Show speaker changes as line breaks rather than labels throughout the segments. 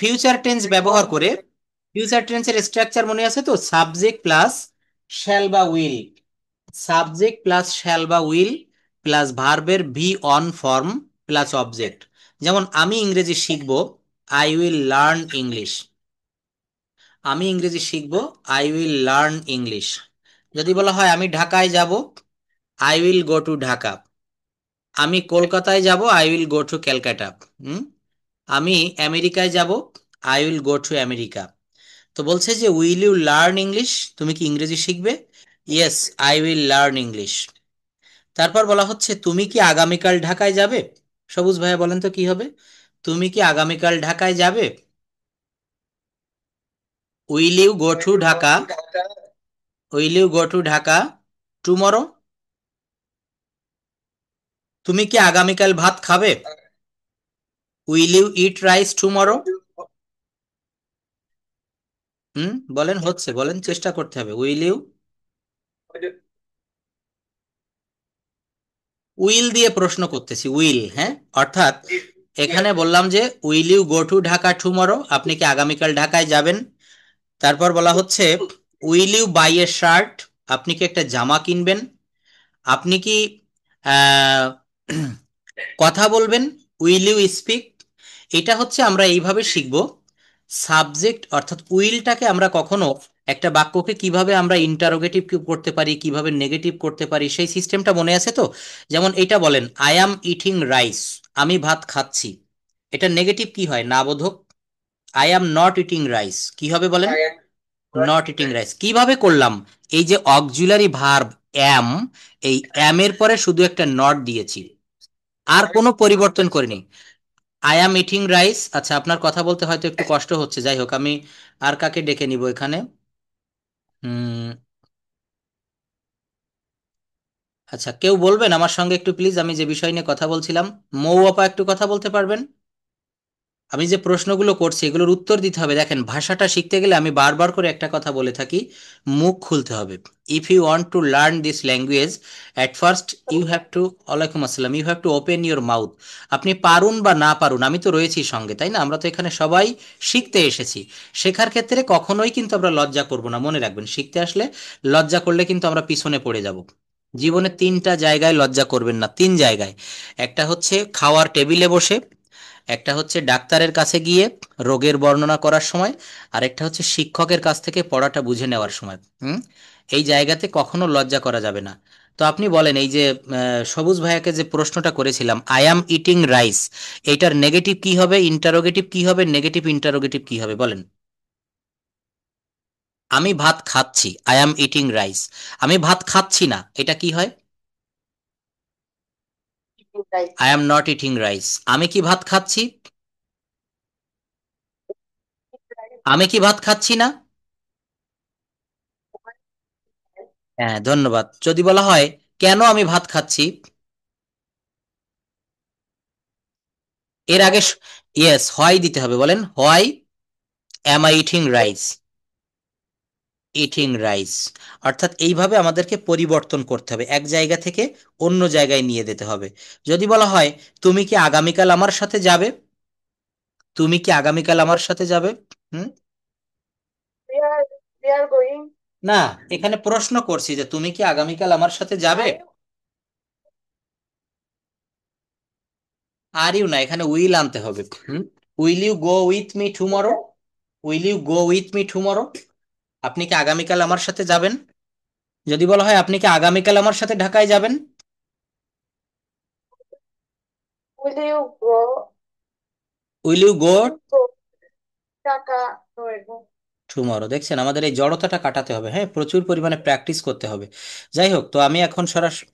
Future tense ব্যবহার করে, future টেন্সের স্ট্রাকচার মনে আছে তো, সাবজেক্ট প্লাস শ্যাল বা উইল, সাবজেক্ট প্লাস শ্যাল বা উইল প্লাস ভার্বের V one form plus object. যেমন আমি ইংরেজি শিখব, আই উইল লার্ন ইংলিশ। আমি ইংরেজি শিখব, আই উইল লার্ন ইংলিশ। যদি বলা হয় আমি ঢাকায় যাব, I will go to Dhaka. আমি কলকাতায় যাব, I will go to Calcutta. Hmm. আমি আমেরিকায় যাব, I will go to America. তো বলছে যে উইল ইউ লার্ন ইংলিশ, তুমি কি ইংরেজি শিখবে? Yes, I will learn English. তারপর বলা হচ্ছে তুমি কি আগামীকাল ঢাকায় যাবে? সবুজ ভাইয়া বলেন তো কি হবে? তুমি কি আগামীকাল ঢাকায় যাবে? Will you go to Dhaka, will you go to Dhaka tomorrow? তুমি কি আগামীকাল ভাত খাবে? Will you eat rice tomorrow? Hmm, বলেন, হচ্ছে, বলেন, চেষ্টা করতে হবে। উইল ইউ, উইল দিয়ে প্রশ্ন করতেছি, উইল, হ্যাঁ, অর্থাৎ এখানে বললাম যে will you go to Dhaka tomorrow, আপনি কি আগামীকাল ঢাকায় যাবেন? তারপর বলা হচ্ছে will you buy a shirt, আপনি কি একটা জামা কিনবেন? আপনি কি আহ, কথা বলবেন? Will you speak? এটা হচ্ছে আমরা এইভাবে শিখব, সাবজেক্ট অর্থাৎ উইলটাকে আমরা কখনো একটা বাক্যকে কিভাবে আমরা ইন্টারোগেটিভ করতে পারি, কিভাবে নেগেটিভ করতে পারি, সেই সিস্টেমটা মনে আছে তো? যেমন এটা বলেন, আই অ্যাম ইটিং রাইস, আমি ভাত খাচ্ছি। এটা নেগেটিভ কি হয়, না বোধক? I am not eating rice কি হবে বলেন? Not eating rice. কিভাবে করলাম? এই যে অক্সিলারি ভার্ব অ্যাম, এই অ্যাম এর পরে শুধু একটা নট দিয়েছি, আর কোনো পরিবর্তন করিনি। I am eating rice. আচ্ছা, আপনার কথা বলতে হয়তো একটু কষ্ট হচ্ছে, যাই হোক, আমি আর কাকে ডেকে নিব এখানে? হুম। আচ্ছা, কেউ বলবেন আমার সঙ্গে একটু প্লিজ, আমি যে বিষয় নিয়ে কথা বলছিলাম? মৌ আপা একটু কথা বলতে পারবেন? আমি যে প্রশ্নগুলো করছি এগুলোর উত্তর দিতে হবে। দেখেন, ভাষাটা শিখতে গেলে আমি বারবার করে একটা কথা বলে থাকি, মুখ খুলতে হবে। If you want to learn this language, at first you have to, ওয়ালাইকুম আসসালাম, you have to open your mouth. আপনি পারুন বা না পারুন, আমি তো রয়েছি সঙ্গে, তাই না? আমরা তো এখানে সবাই শিখতে এসেছি। শেখার ক্ষেত্রে কখনোই কিন্তু আমরা লজ্জা করব না, মনে রাখবেন। শিখতে আসলে লজ্জা করলে কিন্তু আমরা পিছনে পড়ে যাব। জীবনে তিনটা জায়গায় লজ্জা করবেন না, তিন জায়গায়। একটা হচ্ছে খাওয়ার টেবিলে বসে, একটা হচ্ছে ডাক্তারের কাছে গিয়ে রোগের বর্ণনা করার সময়, আর একটা হচ্ছে শিক্ষকের কাছ থেকে পড়াটা বুঝে নেওয়ার সময়। হুম। এই জায়গাতে কখনো লজ্জা করা যাবে না। তো আপনি বলেন, এই যে সবুজ ভাইয়াকে যে প্রশ্নটা করেছিলাম, আই অ্যাম ইটিং রাইস, এইটার নেগেটিভ কি হবে, ইন্টারোগেটিভ কি হবে, নেগেটিভ ইন্টারোগেটিভ কি হবে বলেন? আমি ভাত খাচ্ছি, আই অ্যাম ইটিং রাইস। আমি ভাত খাচ্ছি না, এটা কি হয়? I am not eating rice. আমি কি ভাত খাচ্ছি? আমি কি ভাত খাচ্ছি না? হ্যাঁ, ধন্যবাদ। যদি বলা হয় কেন আমি ভাত খাচ্ছি, এর আগে ইয়েস, হোয়াই দিতে হবে। বলেন, why am I eating rice, eating rice. অর্থাৎ এইভাবে আমাদেরকে পরিবর্তন করতে হবে, এক জায়গা থেকে অন্য জায়গায় নিয়ে যেতে হবে। যদি বলা হয় তুমি কি আগামীকাল আমার সাথে যাবে, তুমি কি আগামীকাল আমার সাথে যাবে? হুম। না, এখানে প্রশ্ন করছি যে তুমি কি আগামীকাল আমার সাথে যাবে। আর ইউ না, এখানে উইল আনতে হবে। Hmm. Will you go with me tomorrow, will you go with me tomorrow, আপনি কি আগামীকাল আমার সাথে যাবেন? যদি বলা হয় আপনি কি আগামীকাল আমার সাথে ঢাকায় যাবেন? Will you go tomorrow? দেখছেন, আমাদের এই জড়তাটা কাটাতে হবে, হ্যাঁ, প্রচুর পরিমাণে প্র্যাকটিস করতে হবে। যাই হোক, তো আমি এখন সরাসরি,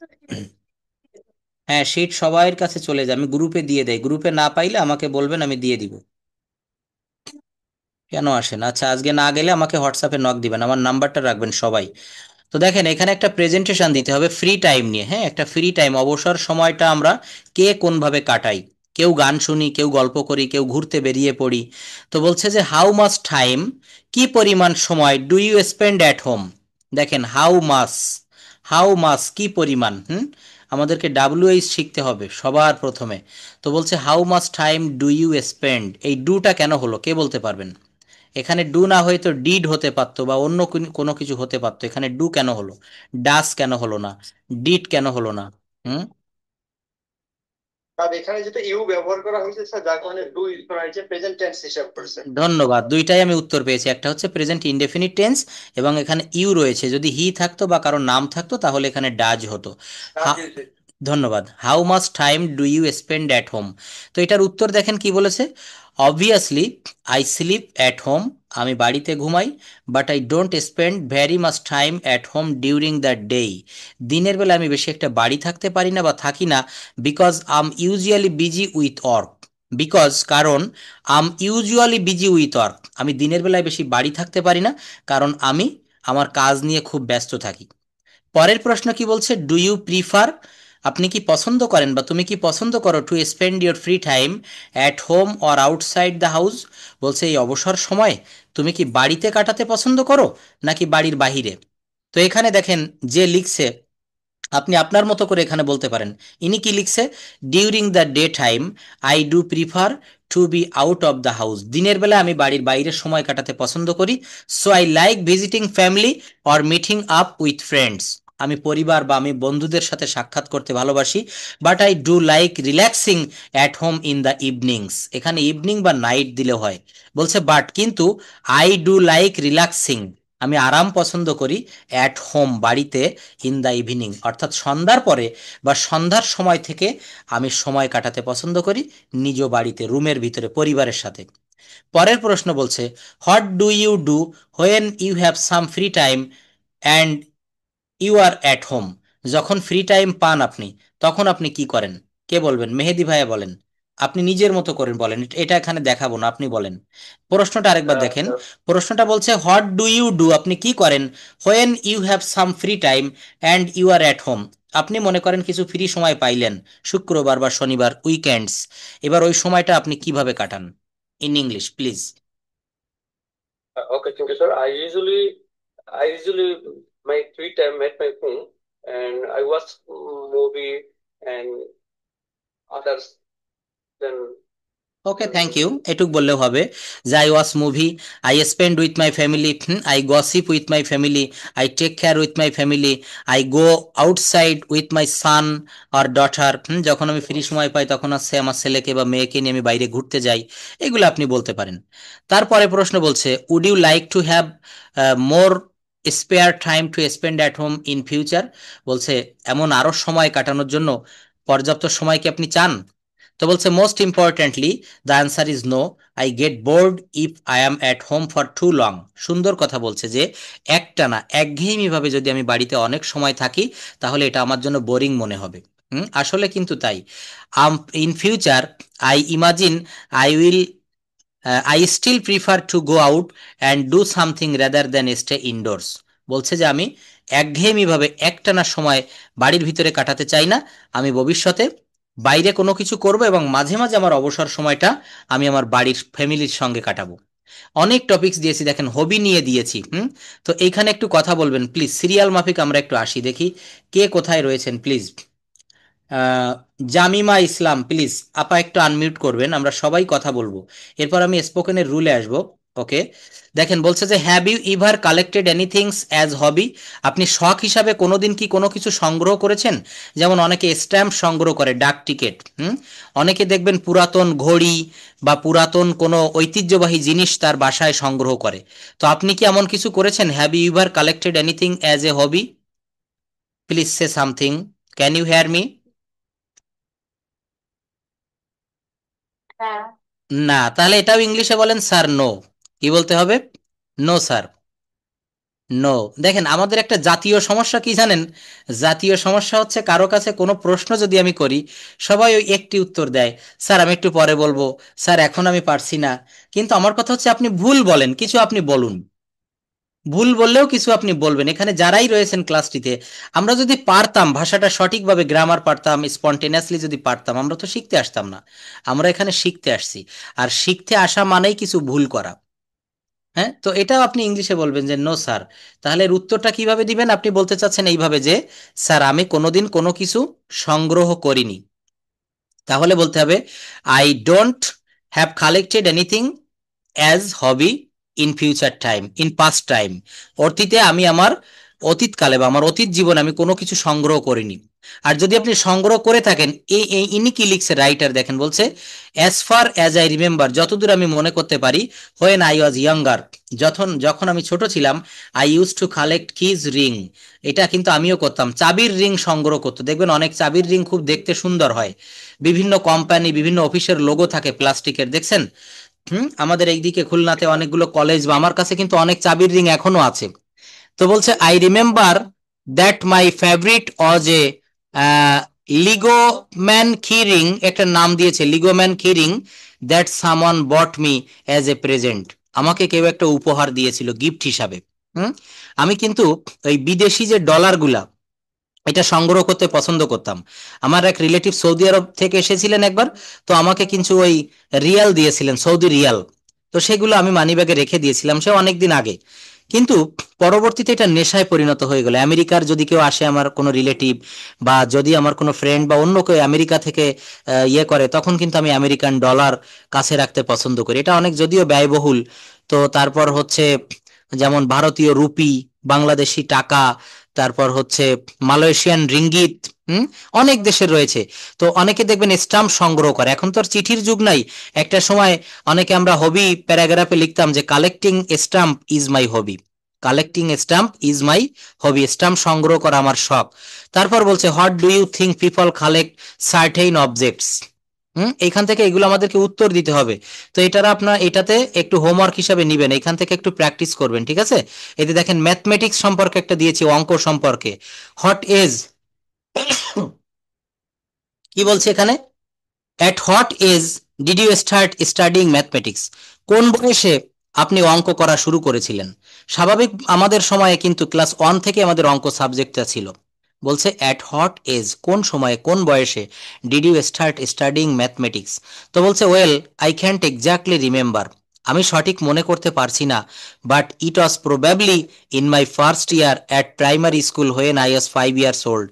হ্যাঁ, শিট সবাইয়ের কাছে চলে যায়, আমি গ্রুপে দিয়ে দেই, গ্রুপে না পাইলে আমাকে বলবেন, আমি দিয়ে দিব। কেন আসেন? আচ্ছা, আজকে না গেলে আমাকে হোয়াটসঅ্যাপে নক দিবেন, আমার নাম্বারটা রাখবেন সবাই। তো দেখেন, এখানে একটা প্রেজেন্টেশন দিতে হবে ফ্রি টাইম নিয়ে, হ্যাঁ, একটা ফ্রি টাইম, অবসর সময়টা আমরা কে কোনভাবে কাটাই। কেউ গান শুনি, কেউ গল্প করি, কেউ ঘুরতে বেরিয়ে পড়ি। তো বলছে যে হাউ মাচ টাইম, কি পরিমাণ সময়, do you spend at home. দেখেন, হাউ মাস, হাউ মাস কি পরিমাণ, হুম, আমাদেরকে WH শিখতে হবে সবার প্রথমে। তো বলছে how much time do you spend, এই ডুটা কেন হলো কে বলতে পারবেন? এখানে ডু না হয়ে তো ডিড হতে পারতো বা অন্য কোনো কিছু হতে পারতো, এখানে ডু কেন হলো? ডাস কেন হলো না? ডিড কেন হলো না? হুম।
আর এখানে যেটা ইউ ব্যবহার করা হয়েছে স্যার, যার কারণে ডু ইউজ করা হয়েছে প্রেজেন্ট টেন্স হিসাব করছে।
ধন্যবাদ, দুইটাই আমি উত্তর পেয়েছি, একটা হচ্ছে প্রেজেন্ট ইনডেফিনিট টেন্স এবং এখানে ইউ রয়েছে, যদি হি থাকতো বা কারোর নাম থাকতো তাহলে এখানে ডাজ হতো।
ডাজ
হা-
ইউজ।
ধন্যবাদ। How much time do you spend at home, তো এটার উত্তর দেখেন কি বলেছে। Obviously I sleep at home, আমি বাড়িতে ঘুমাই, but I don't spend very much time at home during the day, দিনের বেলা আমি বেশি একটা বাড়ি থাকতে পারি না বা থাকি না, because I'm usually busy with work, because কারণ, ইউজুয়ালি বিজি উইথ ওয়ার্ক, আমি দিনের বেলায় বেশি বাড়ি থাকতে পারি না, কারণ আমি আমার কাজ নিয়ে খুব ব্যস্ত থাকি। পরের প্রশ্ন কি বলছে, ডু ইউ প্রিফার, আপনি কি পছন্দ করেন বা তুমি কি পছন্দ করো to spend your free time at home or outside the house, বলছে এই অবসর সময় তুমি কি বাড়িতে কাটাতে পছন্দ করো নাকি বাড়ির বাহিরে? তো এখানে দেখেন যে লিখছে, আপনি আপনার মতো করে এখানে বলতে পারেন। ইনি কি লিখছে, during the day time I do prefer to be out of the house, দিনের বেলা আমি বাড়ির বাইরে সময় কাটাতে পছন্দ করি, so I like visiting family or meeting up with friends, আমি পরিবার বা আমি বন্ধুদের সাথে সাক্ষাৎ করতে ভালোবাসি, but I do like relaxing at home in the evenings, এখানে ইভিনিং বা নাইট দিলে হয়, বলছে বাট কিন্তু আই ডু লাইক রিল্যাক্সিং, আমি আরাম পছন্দ করি অ্যাট হোম বাড়িতে, ইন দ্য ইভিনিং অর্থাৎ সন্ধ্যার পরে বা সন্ধ্যার সময় থেকে আমি সময় কাটাতে পছন্দ করি নিজ বাড়িতে রুমের ভিতরে পরিবারের সাথে। পরের প্রশ্ন বলছে, what do you do when you have some free time and you are at home, যখন ফ্রি টাইম পান আপনি তখন আপনি কি করেন? কে বলবেন? মেহেদি ভাইয়া বলেন, আপনি নিজের মতো করেন বলেন, এটা এখানে দেখাবো না, আপনি বলেন। প্রশ্নটা আরেকবার দেখেন, প্রশ্নটা বলছে হোয়াট ডু ইউ ডু, আপনি কি করেন, when you have some free time and you are at home, আপনি মনে করেন কিছু ফ্রি সময় পাইলেন, শুক্রবার বা শনিবার উইকেন্ডস, এবার ওই সময়টা আপনি কিভাবে কাটান? In English please.
Okay, thank you, sir. I usually my free time at my home, and I watch movie and others. Then
okay, thank you, এটুক বললেও হবে যে I watch movie, I spend with my family, I gossip with my family, I take care with my family, I go outside with my son আর daughter, যখন আমি free সময় পাই তখন হচ্ছে আমার ছেলেকে বা মেয়েকে নিয়ে আমি বাইরে ঘুরতে যাই, এগুলো আপনি বলতে পারেন। তারপরে প্রশ্ন বলছে, would you like to have more spare time to spend at home in future, বলছে এমন আরও সময় কাটানোর জন্য পর্যাপ্ত সময় কি আপনি চান? তো বলছে most importantly the answer is no, I get bored if I am at home for too long, সুন্দর কথা বলছে যে একটানা একঘেয়েমিভাবে যদি আমি বাড়িতে অনেক সময় থাকি তাহলে এটা আমার জন্য বোরিং মনে হবে। আসলে কিন্তু তাই। In future I imagine I will I still prefer to go out and do something rather than stay indoors, বলছে যে আমি একঘেয়েমিভাবে একটানা সময় বাড়ির ভিতরে কাটাতে চাই না, আমি ভবিষ্যতে বাইরে কোনো কিছু করব এবং মাঝে মাঝে আমার অবসর সময়টা আমি আমার বাড়ির ফ্যামিলির সঙ্গে কাটাবো। অনেক টপিকস দিয়েছি দেখেন, হবি নিয়ে দিয়েছি। তো এইখানে একটু কথা বলবেন প্লিজ, সিরিয়াল মাফিক আমরা একটু আসি দেখি কে কোথায় রয়েছেন please. Ah, Jemimah Islam please, আপা একটু আনমিউট করবেন, আমরা সবাই কথা বলবো, এরপর আমি স্পোকেনের রুলে আসবো। ওকে, দেখেন বলছে যে have you ever collected anythings as hobby, আপনি শখ হিসাবে কোনোদিন কি কোনো কিছু সংগ্রহ করেছেন? যেমন অনেকে স্ট্যাম্প সংগ্রহ করে, ডাক টিকিট, অনেকে দেখবেন পুরাতন ঘড়ি বা পুরাতন কোনো ঐতিহ্যবাহী জিনিস তার বাসায় সংগ্রহ করে, তো আপনি কি এমন কিছু করেছেন? Have you ever collected anything as a hobby? Please say something, can you hear me?
হ্যাঁ।
না, তাহলে এটাও ইংলিশে বলেন স্যার নো, কি বলতে হবে? No sir, no. দেখেন আমাদের একটা জাতীয় সমস্যা কি জানেন, জাতীয় সমস্যা হচ্ছে কারো কাছে কোনো প্রশ্ন যদি আমি করি সবাই ওই একটি উত্তর দেয়, স্যার আমি একটু পরে বলবো, স্যার এখন আমি পারছি না, কিন্তু আমার কথা হচ্ছে আপনি ভুল বলেন কিছু, আপনি বলুন, ভুল বললেও কিছু আপনি বলবেন, এখানে যারাই রয়েছেন ক্লাসটিতে আমরা যদি পারতাম ভাষাটা সঠিকভাবে গ্রামার পারতাম স্পন্টেনিয়াসলি যদি পারতাম আমরা তো শিখতে আসতাম না, আমরা এখানে শিখতে আসছি, আর শিখতে আসা মানেই কিছু ভুল করা। হ্যাঁ, তো এটাও আপনি ইংলিশে বলবেন যে নো স্যার। তাহলে এর উত্তরটা কিভাবে দিবেন? আপনি বলতে চাচ্ছেন এইভাবে যে স্যার আমি কোনোদিন কোনো কিছু সংগ্রহ করিনি। তাহলে বলতে হবে I don't have collected anything as hobby in future time, in past time. অতীতে আমি আমার অতীতকালে বা আমার অতীত জীবনে আমি কোনো কিছু সংগ্রহ করিনি। আর যদি আপনি সংগ্রহ করে থাকেন, ইনি কি লিখছে রাইটার, দেখেন বলছে as far as I remember, যতদূর আমি মনে করতে পারি, হোয়েন আই ওয়াজ ইয়াঙ্গার, যখন যখন আমি ছোট ছিলাম, I use to collect keys ring, এটা কিন্তু আমিও করতাম, চাবির রিং সংগ্রহ করতো। দেখবেন অনেক চাবির রিং খুব দেখতে সুন্দর হয়, বিভিন্ন কোম্পানি বিভিন্ন অফিসের লোগো থাকে প্লাস্টিকের, দেখছেন? আমাদের এইদিকে খুলনাতে অনেকগুলো কলেজ বা আমার কাছে কিন্তু অনেক চাবির রিং এখনো আছে। তো বলছে I remember that my favourite was a Lego man key ring, একটা নাম দিয়েছে Lego man key ring, that someone bought me as a present, আমাকে কেউ একটা উপহার দিয়েছিল গিফট হিসাবে। হুম আমি কিন্তু ওই বিদেশি যে ডলারগুলা এটা সংগ্রহ করতে পছন্দ করতাম। আমার এক রিলেটিভ সৌদি আরব থেকে এসেছিলেন একবার, তো আমাকে কিন্তু ওই রিয়াল দিয়েছিলেন, সৌদি রিয়াল। তো সেগুলো আমি মানিব্যাগে রেখে দিয়েছিলাম, সে অনেকদিন আগে। কিন্তু পরবর্তীতে এটা নেশায় পরিণত হয়ে গেল। আমেরিকার যদি কেউ আসে, আমার কোনো রিলেটিভ বা যদি আমার কোনো ফ্রেন্ড বা অন্য কেউ আমেরিকা থেকে ইয়ে করে, তখন কিন্তু আমি আমেরিকান ডলার কাছে রাখতে পছন্দ করি। এটা অনেক যদিও ব্যয়বহুল। তো তারপর হচ্ছে যেমন ভারতীয় রুপি, বাংলাদেশি টাকা, তারপর হচ্ছে মালয়েশিয়ান রিঙ্গিত, অনেক দেশের রয়েছে। তো অনেকে দেখবেন স্টাম্প সংগ্রহ করে, এখন তো আর চিঠির যুগ নাই। একটা সময় অনেকে আমরা হবি প্যারাগ্রাফে লিখতাম যে collecting stamp is my hobby, collecting stamp is my hobby, stamp সংগ্রহ করা আমার শখ। তারপর বলছে what do you think people collect certain objects. এইখান থেকে এগুলো আমাদেরকে উত্তর দিতে হবে। তো এটার আপনার এটাতে একটু হোমওয়ার্ক হিসাবে নিবেন, এখান থেকে একটু প্র্যাকটিস করবেন, ঠিক আছে? এতে দেখেন ম্যাথমেটিক্স সম্পর্কে একটা দিয়েছি, অঙ্ক সম্পর্কে। হোয়াট এজ, কি বলছে এখানে, at what age did you start studying mathematics, কোন বয়সে আপনি অঙ্ক করা শুরু করেছিলেন? স্বাভাবিক আমাদের সময়ে কিন্তু ক্লাস 1 থেকে আমাদের অঙ্ক সাবজেক্টটা ছিল। বলছে অ্যাট হোয়াট এজ, কোন সময়ে কোন বয়সে, did you start studying mathematics. তো বলছে well I can't exactly remember, আমি সঠিক মনে করতে পারছি না, but it was probably in my first year at primary school when I was 5 years old,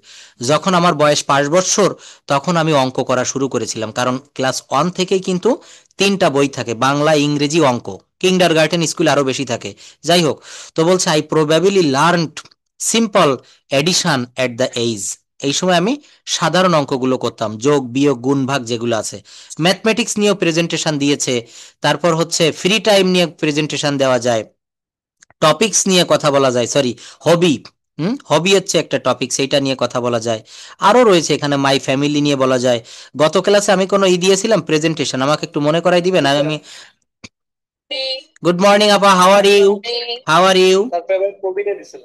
যখন আমার বয়স 5 বছর তখন আমি অঙ্ক করা শুরু করেছিলাম। কারণ ক্লাস 1 থেকেই কিন্তু 3টা বই থাকে, বাংলা ইংরেজি অঙ্ক। কিন্ডার গার্ডেন স্কুল আরো বেশি থাকে। যাই হোক, তো বলছে I probably learned simple addition at the age, এই সময় আমি সাধারণ অঙ্কগুলো করতাম, যোগ বিয়োগ গুণ ভাগ যেগুলো আছে। ম্যাথমেটিক্স নিয়েও প্রেজেন্টেশন দিয়েছে। তারপর হচ্ছে ফ্রি টাইম নিয়ে প্রেজেন্টেশন দেওয়া যায়, টপিকস নিয়ে কথা বলা যায়, সরি হবি, হবি হচ্ছে একটা টপিক, সেইটা নিয়ে কথা বলা যায়। আরো রয়েছে এখানে মাই ফ্যামিলি নিয়ে বলা যায়। গত ক্লাসে আমি কোনো দিয়েছিলাম প্রেজেন্টেশন, আমাকে একটু মনে করাই দিবেন? আমি গুড মর্নিং আপা, how are you? How are you? তারপরে আবার কবিতা দিছিল।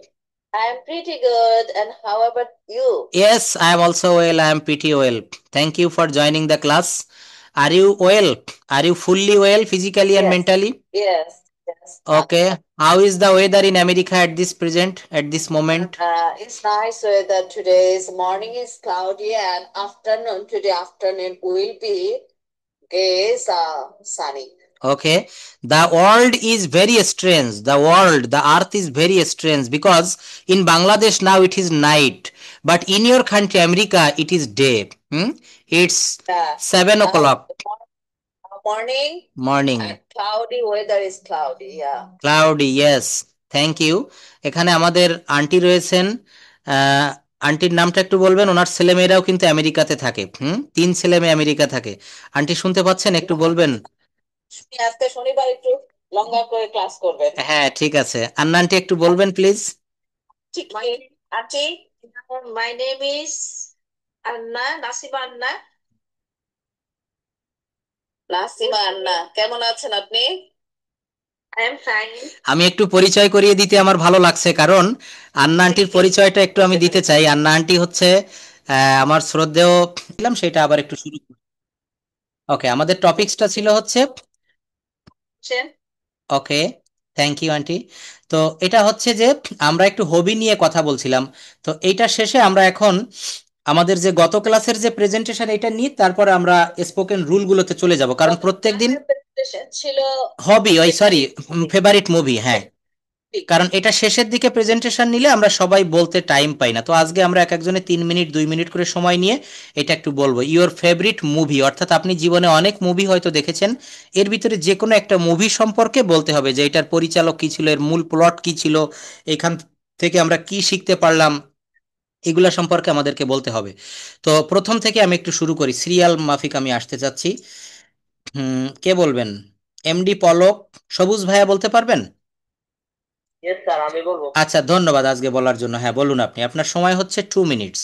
I am pretty good. And how about you? Yes, I am also well. I am pretty well. Thank you for joining the class. Are you well? Are you fully well physically and mentally? Yes, yes. Okay. How is the weather in America at this present, at this moment? It's nice weather today. Morning is cloudy and afternoon, today afternoon will be is sunny. Okay. The world is very strange. The world, the earth is very strange because in Bangladesh now it is night, but in your country, America, it is day. It's 7 o'clock. Morning. Morning. And cloudy weather is cloudy. Yeah. Cloudy, yes. Thank you. এখানে আমাদের aunty রয়েছেন। আহ, আন্টির নামটা একটু বলবেন? ওনার ছেলেমেয়েরাও কিন্তু আমেরিকাতে থাকে। 3 ছেলে মেয়ে আমেরিকা থাকে। আন্টি শুনতে পাচ্ছেন? একটু বলবেন। আজকে শনিবার, একটু লম্বা করে ক্লাস করবেন। হ্যাঁ, ঠিক আছে। আন্না আন্টি একটু বলবেন প্লিজ। ঠিক আন্টি, মাই নেম ইজ আন্না, নাসিমা আন্না। নাসিমা আন্না, কেমন আছেন আপনি? আমি একটু পরিচয় করিয়ে দিতে আমার ভালো লাগছে, কারণ আন্না আন্টির পরিচয়টা একটু আমি দিতে চাই। আন্না আন্টি হচ্ছে আমার শ্রদ্ধেয় ছিলাম, সেটা আবার একটু শুরু করি। ওকে, আমাদের টপিকসটা ছিল হচ্ছে, ওকে, থ্যাংক ইউ আন্টি। তো এটা হচ্ছে যে আমরা একটু হবি নিয়ে কথা বলছিলাম। তো এইটা শেষে আমরা এখন আমাদের যে গত ক্লাসের যে প্রেজেন্টেশন এটা নিয়ে তারপরে আমরা স্পোকেন রুলগুলোতে চলে যাব, কারণ প্রত্যেকদিন ছিল হবি, ওই সরি, ফেভারিট মুভি, হ্যাঁ, কারণ এটা শেষের দিকে প্রেজেন্টেশন নিলে আমরা সবাই বলতে টাইম পাই না। তো আজকে আমরা এক একজনে 3 মিনিট 2 মিনিট করে সময় নিয়ে এটা একটু বলবো। ইওর ফেভারিট মুভি, অর্থাৎ আপনি জীবনে অনেক মুভি হয়তো দেখেছেন, এর ভিতরে যে কোনো একটা মুভি সম্পর্কে বলতে হবে যে এটার পরিচালক কি ছিল, এর মূল প্লট কি ছিল, এখান থেকে আমরা কি শিখতে পারলাম, এগুলা সম্পর্কে আমাদেরকে বলতে হবে। তো প্রথম থেকে আমি একটু শুরু করি, সিরিয়াল মাফিক আমি আসতে চাচ্ছি। কে বলবেন? এমডি পলক, সবুজ ভাইয়া বলতে পারবেন?
ইয়েস স্যার, আমি বলবো।
আচ্ছা, ধন্যবাদ আজকে বলার জন্য। হ্যাঁ বলুন আপনি, আপনার সময় হচ্ছে 2 মিনিটস,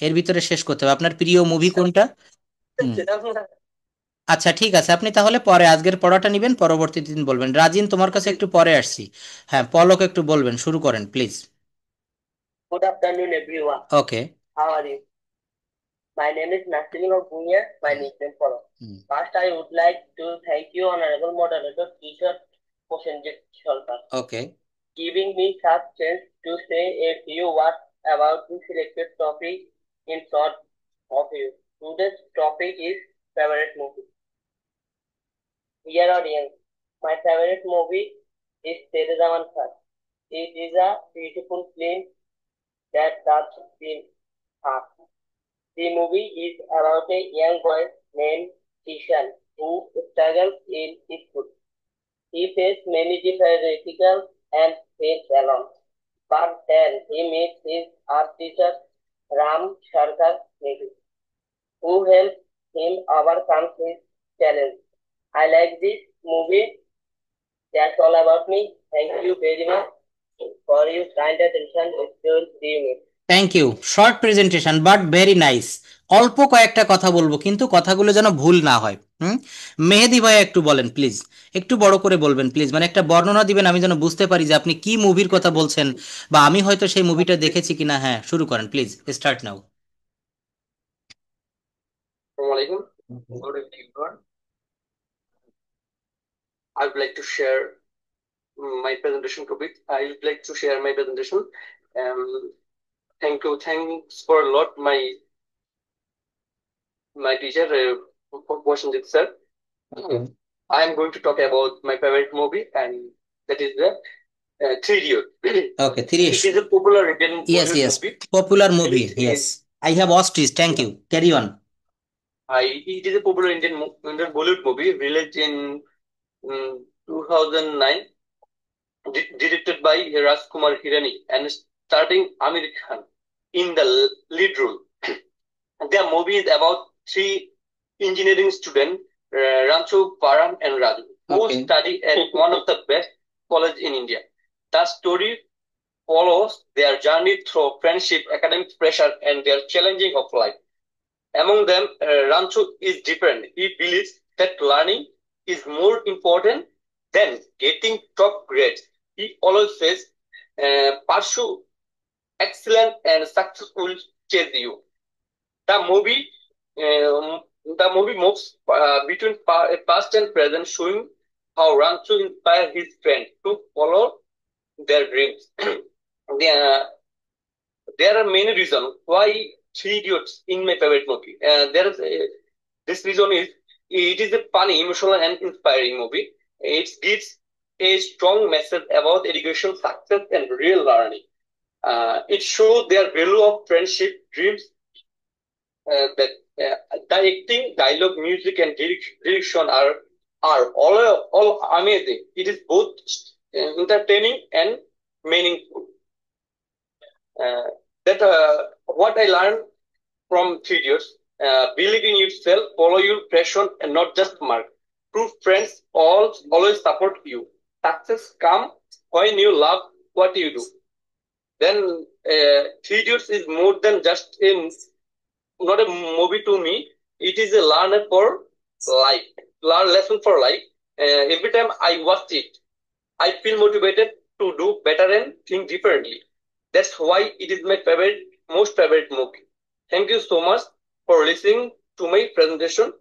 এর ভিতরে শেষ করতে হবে। আপনার প্রিয় মুভি কোনটা? হুম, আচ্ছা ঠিক আছে, আপনি তাহলে পরে আজকের পড়াটা নেবেন, পরবর্তী দিন বলবেন। রাজিন, তোমার কাছে একটু পরে আসছি। হ্যাঁ, পলক একটু বলবেন, শুরু করেন please.
Good afternoon everyone,
okay.
How are you? My name is Nasimul Bhunya, my nickname Polo. First, I would like to thank you, Honorable Moderator Teacher Prosenjit Sholkar,
okay.
giving me such chance to say a few words about the selected topic in short of you. Today's topic is favorite movie. Dear audience, my favorite movie is Tere Zaman Khan. It is a beautiful film that touches the heart. The movie is about a young boy named Kishan who struggles in school. He faces many difficulties and fails alone. But then he meets his art teacher Ram Sharkar Negi, who helps him overcome his challenge. I like this movie. That's all about me. Thank you very much for your kind attention. Still see you.
Thank you, short presentation but very nice. অল্প কয়েকটা কথা বলবো, কিন্তু কথাগুলো যেন ভুল না হয়। মেহেদি ভাই একটু বলেন প্লিজ, একটু বড় করে বলবেন প্লিজ, মানে একটা বর্ণনা দিবেন, আমি যেন বুঝতে পারি যে আপনি কি মুভির কথা বলছেন, বা আমি হয়তো সেই মুভিটা দেখেছি কিনা। হ্যাঁ, শুরু করেন please, start now.
Assalamu alaikum. Good evening, everyone. I would like to share my presentation topic. I would like to share my presentation. Thank you. Thanks for a lot, my teacher, Washanjit sir. I am going to talk about my favorite movie, and that is the Three Idiots.
Okay, three.
It is a popular Indian
Yes,
Bollywood
yes,
movie.
popular movie.
It
Yes,
is-
I have watched it. Thank you. Carry on.
it is a popular Indian Bollywood movie released in 2009, directed by Rajkumar Hirani and starring Amir Khan in the lead role. The movie is about three engineering students, Rancho, Param, and Raju, who
Okay.
study at one of the best colleges in India. The story follows their journey through friendship, academic pressure, and their challenging of life. Among them, Rancho is different. He believes that learning is more important than getting top grades. He always says, pursue excellence and success will chase you. The movie, um, the movie moves between past and present, showing how Rancho inspired his friends to follow their dreams. there, there are many reasons why Three Idiots in my favorite movie. This reason is it is a funny, emotional, and inspiring movie. It gives a strong message about education, success, and real learning. It shows their value of friendship, dreams, that the acting, dialogue, music, and direction are all amazing. It is both entertaining and meaningful. That what I learned from Three Idiots. Believe in yourself, follow your passion, and not just mark. True friends always support you. Success comes when you love what you do. Then Three Idiots is more than just not a movie to me. It is a learner for life, learn lesson for life. Every time I watch it, I feel motivated to do better and think differently. That's why it is my most favorite movie. Thank you so much for listening to my presentation.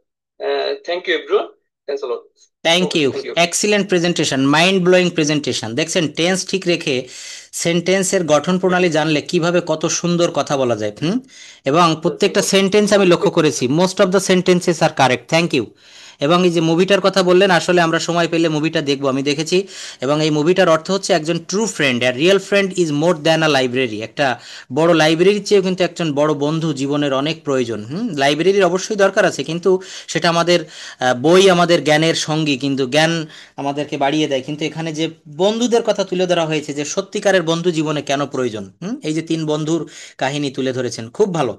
Thank you, everyone. Thanks a lot.
Thank
Okay,
you,
thank you.
Excellent presentation, mind blowing presentation. দেখছেন, tense ঠিক রেখে সেন্টেন্সের গঠন প্রণালী জানলে কিভাবে কত সুন্দর কথা বলা যায়। এবং প্রত্যেকটা সেন্টেন্স আমি লক্ষ্য করেছি, most of the sentences are correct. Thank you. এবং এই যে মুভিটার কথা বললেন, আসলে আমরা সময় পেলে মুভিটা দেখবো, আমি দেখেছি। এবং এই মুভিটার অর্থ হচ্ছে একজন ট্রু ফ্রেন্ড, আর real friend is more than a library. একটা বড় লাইব্রেরির চেয়েও কিন্তু একজন বড় বন্ধু জীবনের অনেক প্রয়োজন। লাইব্রেরির অবশ্যই দরকার আছে, কিন্তু সেটা আমাদের বই আমাদের জ্ঞানের সঙ্গী, কিন্তু জ্ঞান আমাদেরকে বাড়িয়ে দেয়। কিন্তু এখানে যে বন্ধুদের কথা তুলে ধরা হয়েছে, যে সত্যিকারের বন্ধু জীবনে কেন প্রয়োজন, এই যে তিন বন্ধুর কাহিনী তুলে ধরেছেন, খুব ভালো,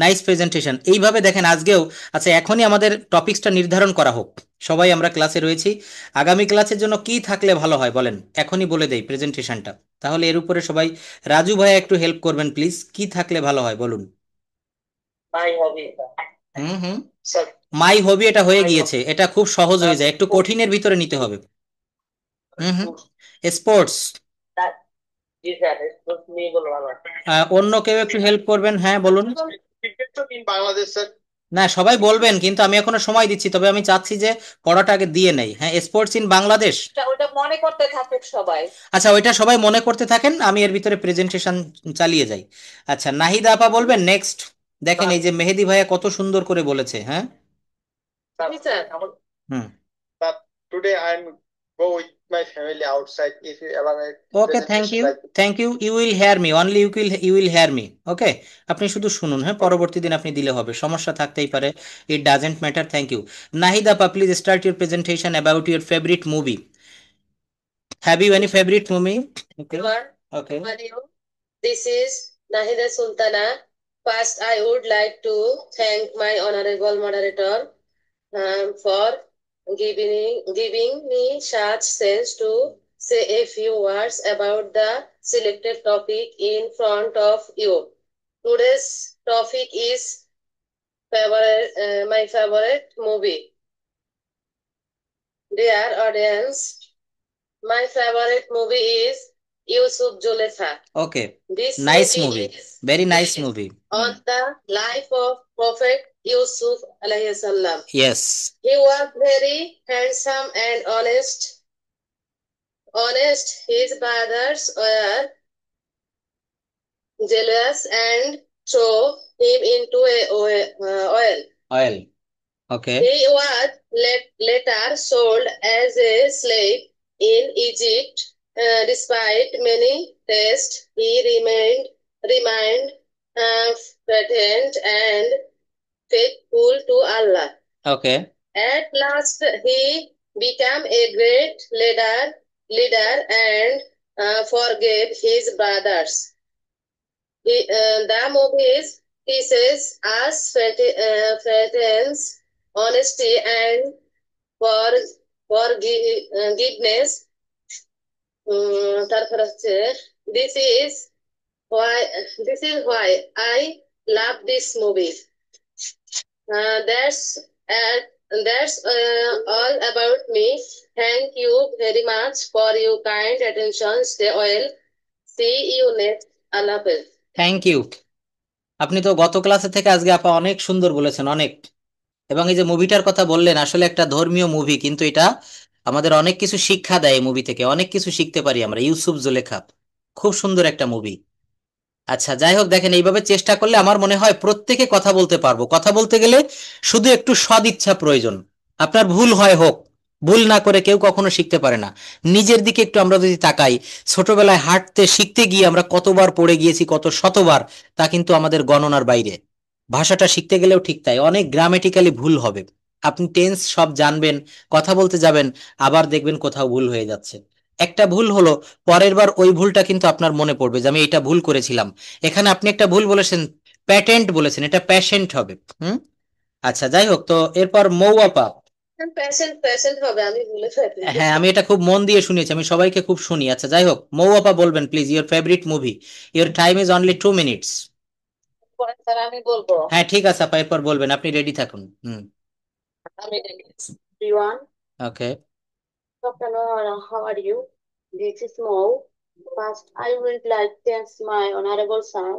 নাইস প্রেজেন্টেশন। এইভাবে দেখেন আজকেও। আচ্ছা, এখনই আমাদের টপিকসটা নির্ধারণ করা হোক। সবাই আমরা ক্লাসে রয়েছি, আগামী ক্লাসের জন্য কি থাকলে ভালো হয় বলেন, এখনই বলে দেই প্রেজেন্টেশনটা। তাহলে এর উপরে সবাই, রাজু ভাইয়া একটু হেল্প করবেন প্লিজ, কি থাকলে ভালো হয় বলুন।
My hobby.
Hmm hmm
Sir,
মাই হবি, এটা হয়ে
my
গিয়েছে,
hobby.
এটা খুব সহজ হয়ে যায়, একটু
Sports.
কঠিনের ভিতরে নিতে হবে। হুম হুম
Sports.
Sports.
That is that. Sports নিয়ে বলো আমার।
অন্য কেউ একটু হেল্প করবেন, হ্যাঁ বলুন।
Cricket তো in বাংলাদেশ স্যার।
না, সবাই বলবেন, কিন্তু আমি এখনো সময় দিচ্ছি, তবে আমি চাচ্ছি যে পড়াটা আগে দিয়ে নেই। হ্যাঁ, স্পোর্টস ইন বাংলাদেশ।
ওটা মনে করতে থাকুক সবাই।
আচ্ছা, ওইটা সবাই মনে করতে থাকেন, আমি এর ভিতরে প্রেজেন্টেশন চালিয়ে যাই। আচ্ছা, নাহিদা আপা বলবেন নেক্সট। দেখেন এই যে মেহেদি ভাইয়া কত সুন্দর করে বলেছে, হ্যাঁ।
Sir
hmm
but today I'm go with my family outside if you allow a
okay, thank
presentation
you,
like this.
Thank you. You will hear me, only you will hear me. Okay, আপনি শুধু শুনুন, হ্যাঁ, পরবর্তী দিন আপনি দিলে হবে, সমস্যা থাকতেই পারে, it doesn't matter. Thank you. Nahid আপা, please start your presentation about your favourite movie. Have you any favourite movie? Okay, okay.
How are you? This is Nahida Sultana. First, I would like to thank my honorable moderator for giving me such sense to say a few words about the selected topic in front of you. Today's topic is my favorite movie. Dear audience, my favorite movie is Yusuf Zulekha.
Okay,
This
nice
movie
movie,
is
very nice
based
movie.
on the life of Prophet Yusuf alayhi salam.
Yes.
He was very handsome and honest. His brothers were jealous and threw him into a oil.
Oil. Okay.
He was later sold as a slave in Egypt. Despite many tests, he remained fervent and faithful to Allah.
Okay.
At last, he became a great leader and forgave his brothers. The movies teaches us faithfulness, honesty, and forgiveness. তারপর হচ্ছে this is why I love this movie. Uh, that's uh, that's all about me. Thank you very much for your kind attention. Stay well. See you next. Allah Hafiz.
Thank you. আপনি তো গত ক্লাসে থেকে আজকে আপা অনেক সুন্দর বলেছেন, অনেক। এবং এই যে মুভিটার কথা বললেন, আসলে একটা ধর্মীয় মুভি, কিন্তু এটা আমাদের অনেক কিছু শিক্ষা দেয়। এই মুভি থেকে অনেক কিছু শিখতে পারি আমরা। ইউসুফ জুলেখা, খুব সুন্দর একটা মুভি। আচ্ছা, যাই হোক, দেখেন এইভাবে চেষ্টা করলে আমার মনে হয় প্রত্যেকে কথা বলতে পারবো। কথা বলতে গেলে শুধু একটু সদিচ্ছা প্রয়োজন। আপনার ভুল হয় হোক, ভুল না করে কেউ কখনো শিখতে পারে না। নিজের দিকে একটু আমরা যদি তাকাই, ছোটবেলায় হাঁটতে শিখতে গিয়ে আমরা কতবার পড়ে গিয়েছি, কত শতবার, তা কিন্তু আমাদের গণনার বাইরে। ভাষাটা শিখতে গেলেও ঠিক তাই, অনেক গ্রামেটিক্যালি ভুল হবে। আপনি টেন্স সব জানবেন, কথা বলতে যাবেন, আবার দেখবেন কোথাও ভুল হয়ে যাচ্ছে। একটা ভুল হলো, পরের বার ওই ভুলটা কিন্তু আপনার মনে পড়বে যে আমি এটা ভুল করেছিলাম। এখানে আপনি একটা ভুল বলেছেন, প্যাটেন্ট বলেছেন, এটা প্যাশেন্ট হবে। হুম আচ্ছা, যাই হোক, তো এরপর মৌআপা।
পেশেন্ট হবে আমি ভুলে ফেলি।
হ্যাঁ, আমি এটা খুব মন দিয়ে শুনেছি, আমি সবাইকে খুব শুনি। আচ্ছা, যাই হোক, মৌআপা বলবেন please, your favourite movie. Your time is only 2 minutes.
পরে স্যার আমি বলবো।
হ্যাঁ, ঠিক আছে আপা, এরপর বলবেন, আপনি রেডি থাকুন।
আমি everyone,
okay.
how are you? This is Mo. First, I would like to thank my honorable son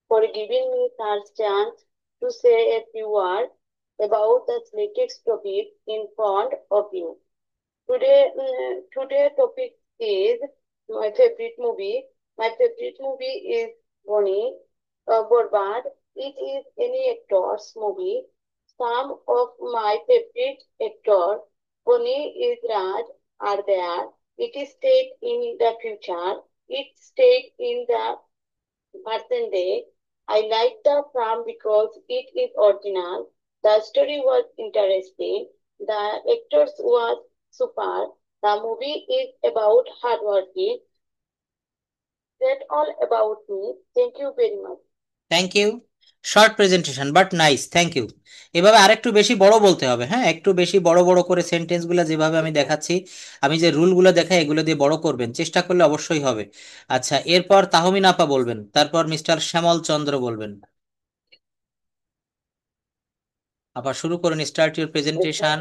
for giving me such chance to say a few words.
about the selected topic in front of you. Today topic is my favorite movie. My favorite movie is Bonnie Borbad. It is any actor's movie. Some of my favorite actors, Bonnie is Raj, are there. It is set in the future. It stayed in the present day. I like the film because it is original. The story was interesting. The actors was super. The movie is about hard working. That's all about me. Thank you very much.
Thank you. Short presentation but nice, thank you. এভাবে আরেকটু বেশি বড় বলতে হবে, হ্যাঁ, একটু বেশি বড় বড় করে সেন্টেন্সগুলো যেভাবে আমি দেখাচ্ছি, আমি যে রুলগুলো দেখাই এগুলো দিয়ে বড় করবেন, চেষ্টা করলে অবশ্যই হবে। আচ্ছা, এরপর তাহমিন আপা বলবেন, তারপর মিস্টার শ্যামল চন্দ্র বলবেন। আপা শুরু করুন, start your presentation.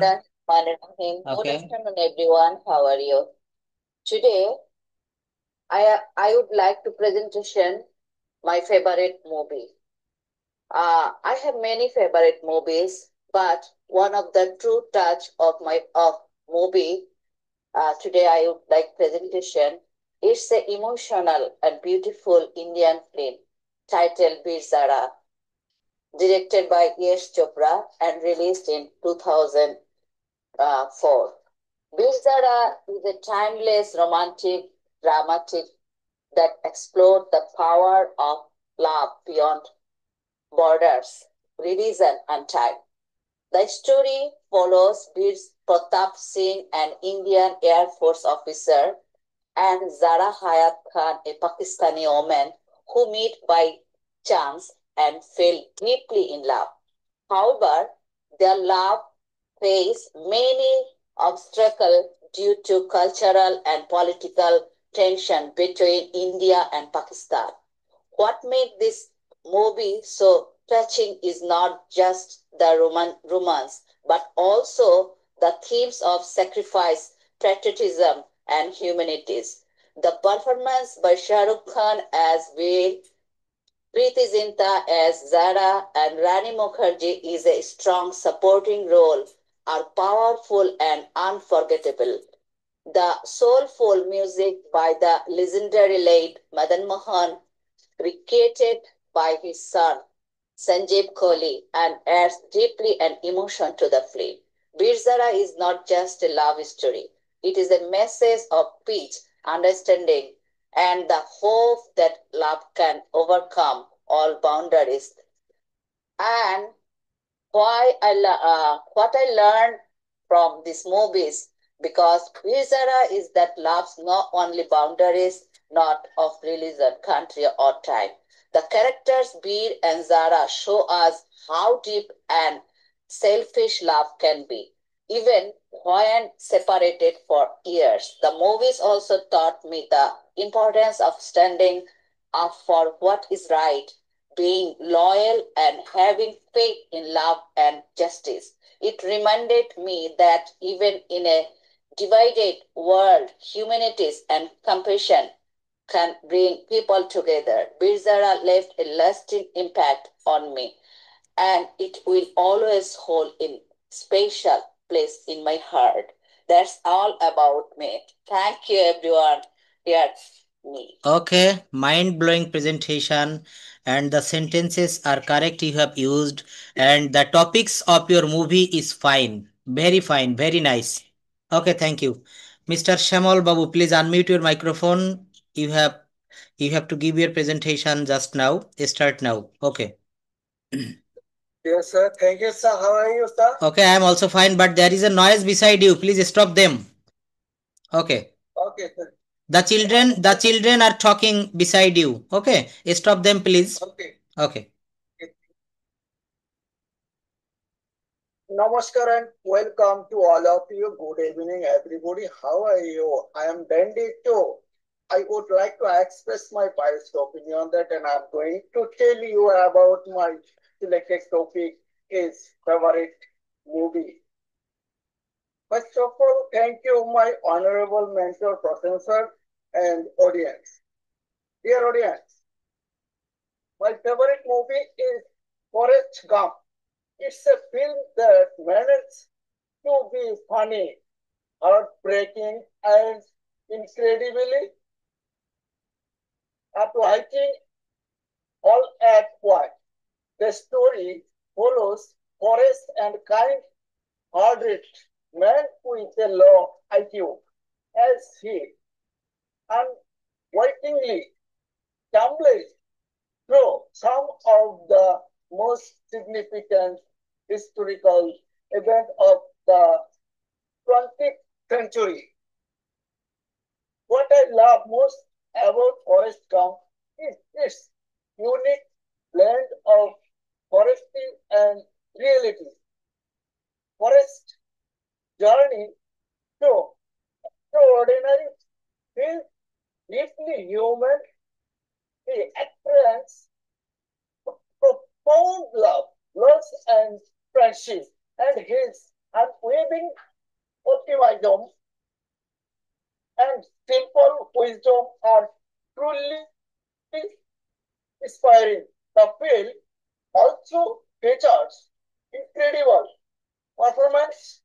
Good afternoon, everyone. How are you? Today, I would like to presentation my favorite movie. I have many favorite movies, but one of the true touch of movie today I would like presentation. It's a emotional and beautiful Indian film titled Bir Zara, directed by Yash Chopra and released in 2004. Bir Zara is a timeless romantic dramatic that explored the power of love beyond borders, religion, and time. The story follows Bir Pratap Singh, an Indian Air Force officer, and Zara Hayat Khan, a Pakistani woman, who meet by chance and fell deeply in love. However, their love faced many obstacles due to cultural and political tension between India and Pakistan. What makes this movie so touching is not just the romance, but also the themes of sacrifice, patriotism, and humanities. The performance by Shah Rukh Khan as Veer, Preeti Zinta as Zara, and Rani Mukherjee is a strong supporting role are powerful and unforgettable. The soulful music by the legendary late Madan Mohan, recreated by his son Sanjeev Kohli, and adds deeply an emotion to the film. Bir Zara is not just a love story. It is a message of peace, understanding, and the hope that love can overcome all boundaries. And what I learned from these movies, because Vizara is that loves not only boundaries, not of religion, country, or time. The characters Bir and Zara show us how deep and selfish love can be, even when separated for years. The movies also taught me the importance of standing up for what is right, being loyal, and having faith in love and justice. It reminded me that even in a divided world, humanities and compassion can bring people together. Birzara left a lasting impact on me, and it will always hold a special place in my heart. That's all about me. Thank you, everyone. Here's me.
Okay, mind blowing presentation, and the sentences are correct you have used, and the topics of your movie is fine, very nice. Okay, thank you. Mr. Shamal Babu, please unmute your microphone. You have to give your presentation just now. Start now. Okay.
Yes, sir. Thank you, sir. How are you, sir?
Okay, I am also fine, but there is a noise beside you. Please stop them. Okay.
Okay, sir.
The children are talking beside you. Okay. Stop them, please.
Okay.
Okay.
Namaskar and welcome to all of you. Good evening, everybody. How are you? I am Dandy too. I would like to express my biased opinion on that, and I'm going to tell you about my selected topic is favorite movie. First of all, thank you, my honorable mentor, professor, and audience. Dear audience, my favorite movie is Forrest Gump.
It's a film that managed to be funny, heartbreaking, and incredibly uplifting all at once. The story follows Forrest and kind-hearted man with a low IQ as he unwittingly stumbles through some of the most significant historical events of the 20th century. What I love most about Forrest Gump is its unique blend of forestry and reality. Forest journey through extraordinary feels deeply human. He experiences profound love, loss, and friendship, and his unwavering optimism and simple wisdom are truly inspiring. The film also features incredible performance.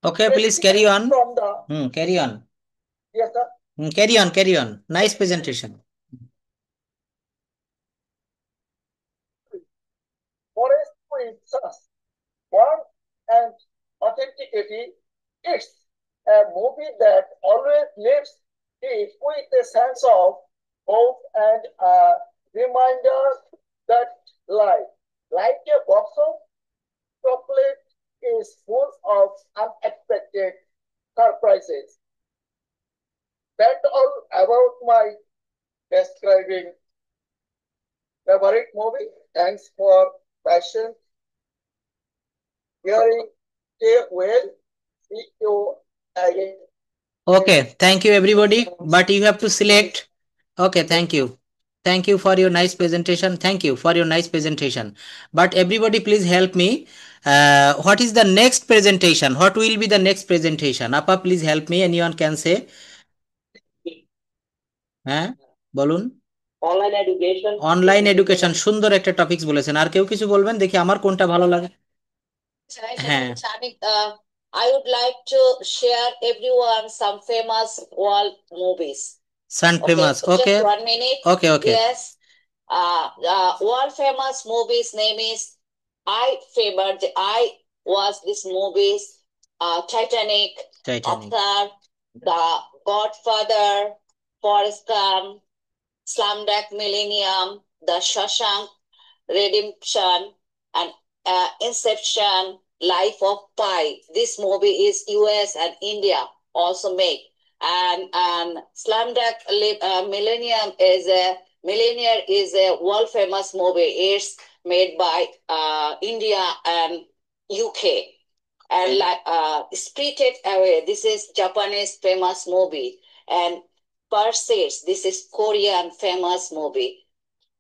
Okay, please carry on.
From the
Carry on.
yes, sir.
Carry on, carry on. Nice presentation.
Forest with warmth and authenticity. It's a movie that always leaves it with a sense of hope and a reminder that life, like a box of chocolate, is full of unexpected surprises. That's all about my describing favorite movie. Thanks for passion. Hearing stay well. See you again.
Okay, thank you everybody. But you have to select. Okay, thank you. Thank you for your nice presentation. Thank you for your nice presentation. But everybody, please help me. What is the next presentation? What will be the next presentation? Appa, please help me. Anyone can say? হ্যাঁ বলুন।
Online education.
Online education, সুন্দর একটা topics বলেছেন। আর কেউ কিছু বলবেন, দেখি আমার কোনটা ভালো লাগে। হ্যাঁ,
I would like to share everyone some famous world movies.
সান famous. Okay,
Just 1 minute.
Okay, okay.
Yes. World famous movie's name is I was this movie's Titanic, Avatar, The Godfather, Forrest Gump, Slumdog Millennium, The Shawshank Redemption, and Inception, Life of Pi. This movie is US and India also make. And Slumdog Millennium is a Millionaire is a world famous movie. It's made by India and UK. And Spirited Away, this is Japanese famous movie. And Parasite, this is Korean famous movie.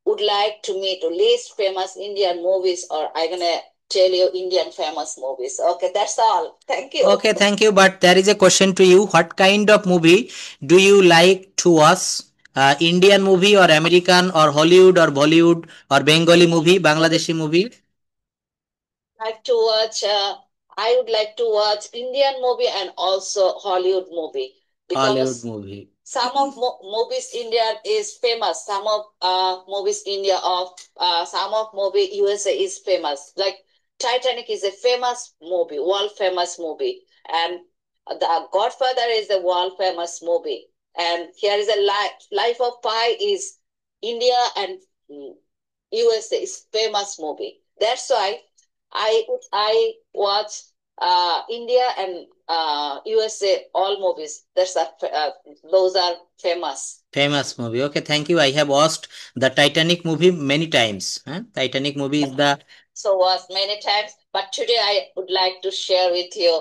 Would like to meet least famous Indian movies, or I'm gonna tell you Indian famous movies. Okay, that's all. Thank you.
Okay, thank you. But there is a question to you. What kind of movie do you like to watch? Indian movie or American or Hollywood or Bollywood or Bengali movie, Bangladeshi movie?
Like to watch. I would like to watch Indian movie and also Hollywood movie,
Hollywood
because
movie.
some of movies India is famous. Some of movies India of some of movie USA is famous. Like Titanic is a famous movie, world famous movie, and The Godfather is a world famous movie. And here is a Life of Pi is India and USA is famous movie. That's why I watch India and USA all movies. Those are famous.
Famous movie. Okay, thank you. I have watched the Titanic movie many times. Titanic movie is the
So was many times, but today I would like to share with you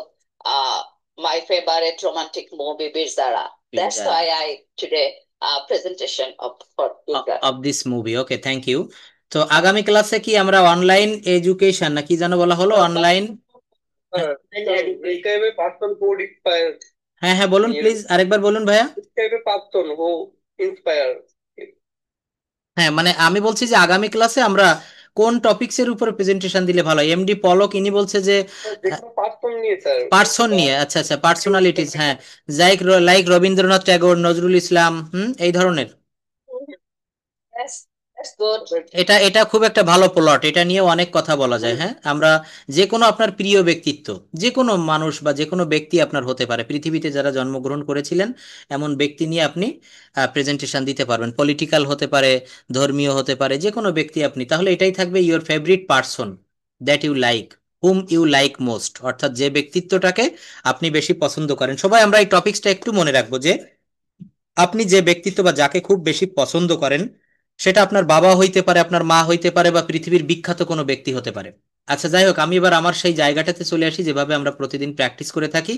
my favorite romantic movie, Bir Zara. That's
Zara.
why I today presentation of for
of this movie. Okay, thank you. তো আগামী ক্লাসে কি আমরা online education না কি যেন বলা হলো, অনলাইন? হ্যাঁ হ্যাঁ বলুন প্লিজ, আরেকবার বলুন ভাইয়া। হ্যাঁ মানে আমি বলছি যে আগামী ক্লাসে আমরা কোন টপিকস এর উপরে প্রেজেন্টেশন দিলে ভালো হয়। এমডি পলক ইনি বলছে যে
যেকোনো পার্সন নিয়ে স্যার,
পার্সন নিয়ে, আচ্ছা আচ্ছা পার্সোনালিটিস, হ্যাঁ লাইক লাইক রবীন্দ্রনাথ ট্যাগর, নজরুল ইসলাম, এই ধরনের।
Yes, that's good.
এটা এটা খুব একটা ভালো প্লট, এটা নিয়ে অনেক কথা বলা যায়। হ্যাঁ আমরা যে কোনো আপনার প্রিয় ব্যক্তিত্ব, যে কোনো মানুষ বা যে কোনো ব্যক্তি আপনার হতে পারে পৃথিবীতে যারা জন্মগ্রহণ করেছিলেন এমন ব্যক্তি নিয়ে আপনি প্রেজেন্টেশন দিতে পারবেন। পলিটিক্যাল হতে পারে, ধর্মীয় হতে পারে, যে কোনো ব্যক্তি আপনি, তাহলে এটাই থাকবে your favourite person that you like, hmm you like most, অর্থাৎ যে ব্যক্তিত্বটাকে আপনি বেশি পছন্দ করেন। সবাই আমরা এই টপিকসটা একটু মনে রাখবো যে আপনি যে ব্যক্তিত্ব বা যাকে খুব বেশি পছন্দ করেন সেটা আপনার বাবা হইতে পারে, আপনার মা হইতে পারে, বা পৃথিবীর বিখ্যাত কোনো ব্যক্তি হতে পারে। আচ্ছা যাই হোক, আমি এবার আমার সেই জায়গাটাতে চলে আসি যেভাবে আমরা প্রতিদিন প্র্যাকটিস করে থাকি।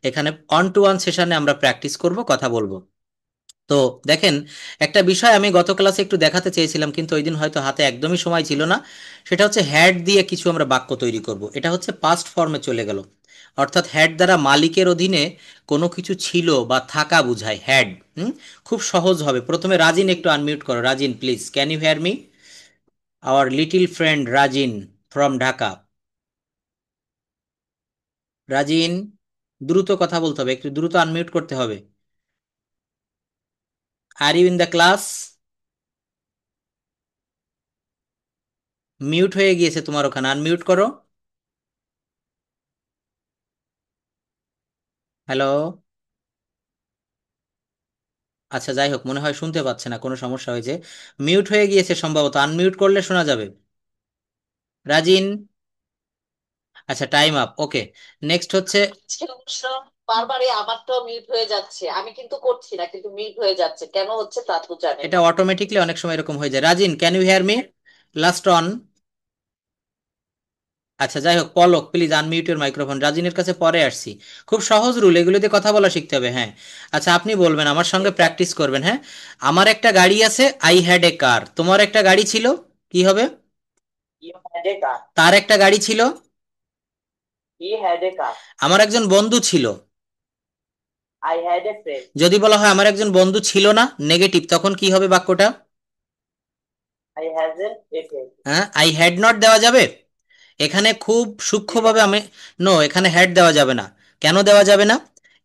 এখানে অন টু ওয়ান সেশনে আমরা প্র্যাকটিস করব, কথা বলবো। তো দেখেন, একটা বিষয় আমি গত ক্লাসে একটু দেখাতে চেয়েছিলাম কিন্তু ওই দিন হয়তো হাতে একদমই সময় ছিল না। সেটা হচ্ছে হ্যাড দিয়ে কিছু আমরা বাক্য তৈরি করব। এটা হচ্ছে পাস্ট ফর্মে চলে গেল, অর্থাৎ হ্যাড দ্বারা মালিকের অধীনে কোনো কিছু ছিল বা থাকা বোঝায় হ্যাড। হুম, খুব সহজ হবে। প্রথমে রাজিন একটু আনমিউট করো। Rajin please, can you hear me? Hour little friend Rajin from Dhaka. Rajin, দ্রুত কথা বলতে হবে, একটু দ্রুত আনমিউট করতে হবে। আর you in the class? Mute হয়ে গিয়েছে তোমার ওখানে, আনমিউট করো। হ্যালো। আচ্ছা যাই হোক, মনে হয় শুনতে পাচ্ছে না, কোনো সমস্যা হয়েছে, মিউট হয়ে গিয়েছে সম্ভবত, আনমিউট করলে শোনা যাবে। রাজিন, আচ্ছা টাইম আপ, ওকে। নেক্সট হচ্ছে,
আজকে অবশ্য বারবারই আমারটাও মিউট হয়ে যাচ্ছে, আমি কিন্তু করছি না কিন্তু মিউট হয়ে যাচ্ছে, কেন হচ্ছে তা তো জানি
এটা
না।
অটোমেটিকলি অনেক সময় এরকম হয়ে যায়। Rajin, can you hear me? Last on. আচ্ছা যাই হোক, Palak please unmute your microphone. রাজিনের কাছে পরে আসছি, খুব সহজ রুল, এগুলো দিয়ে কথা বলা শিখতে হবে। হ্যাঁ আচ্ছা, আপনি বলবেন, আমার সঙ্গে প্র্যাকটিস করবেন। হ্যাঁ, আমার একটা গাড়ি আছে, আই হ্যাড এ কার। তোমার একটা গাড়ি ছিল, কি হবে?
You had a car.
তার একটা গাড়ি ছিল।
He had a car.
আমার একজন বন্ধু ছিল।
I had a friend.
যদি বলা হয় আমার একজন বন্ধু ছিল না, নেগেটিভ, তখন কি হবে বাক্যটা?
I hasn't a friend.
হ্যাঁ, আই হ্যাড নট দেওয়া যাবে? এখানে খুব সূক্ষ্মভাবে আমি, নো এখানে হ্যাড দেওয়া যাবে না। কেন দেওয়া যাবে না?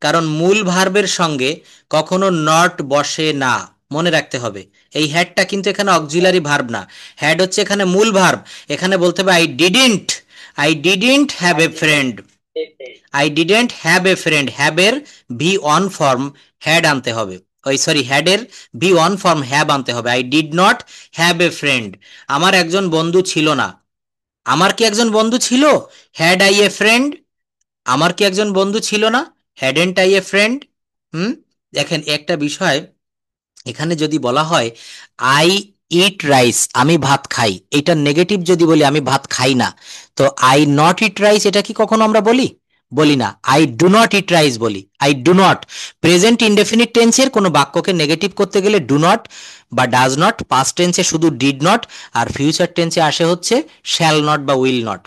কারণ মূল ভার্বের সঙ্গে কখনো নট বসে না, মনে রাখতে হবে। এই হ্যাডটা কিন্তু এখানে অক্সিলারি ভার্ব না, হ্যাড হচ্ছে এখানে মূল ভার্ব। এখানে বলতে হবে I didn't have a friend.
A friend.
I didn't have a friend, হ্যাবের ভি অন ফর্ম হ্যাড আনতে হবে, ওই সরি হ্যাডের ভি অন ফর্ম হ্যাভ আনতে হবে। I did not have a friend, আমার একজন বন্ধু ছিল না। আমার কি একজন বন্ধু ছিল? Had I a friend? আমার কি একজন বন্ধু ছিল না? Hadn't I a friend? Hmm, দেখেন একটা বিষয়, এখানে যদি বলা হয় আই ইট রাইস, আমি ভাত খাই, এটা নেগেটিভ যদি বলি আমি ভাত খাই না, তো আই নট ইট রাইস এটা কি কখনো আমরা বলি? বলি না। I do not eat rice বলি, I do not. Present indefinite টেন্সের কোনো বাক্যকে নেগেটিভ করতে গেলে ডু নট বা ডাজ নট, পাস্ট টেন্সে শুধু ডিড নট, আর ফিউচার টেন্সে আসে হচ্ছে শ্যাল নট বা উইল নট।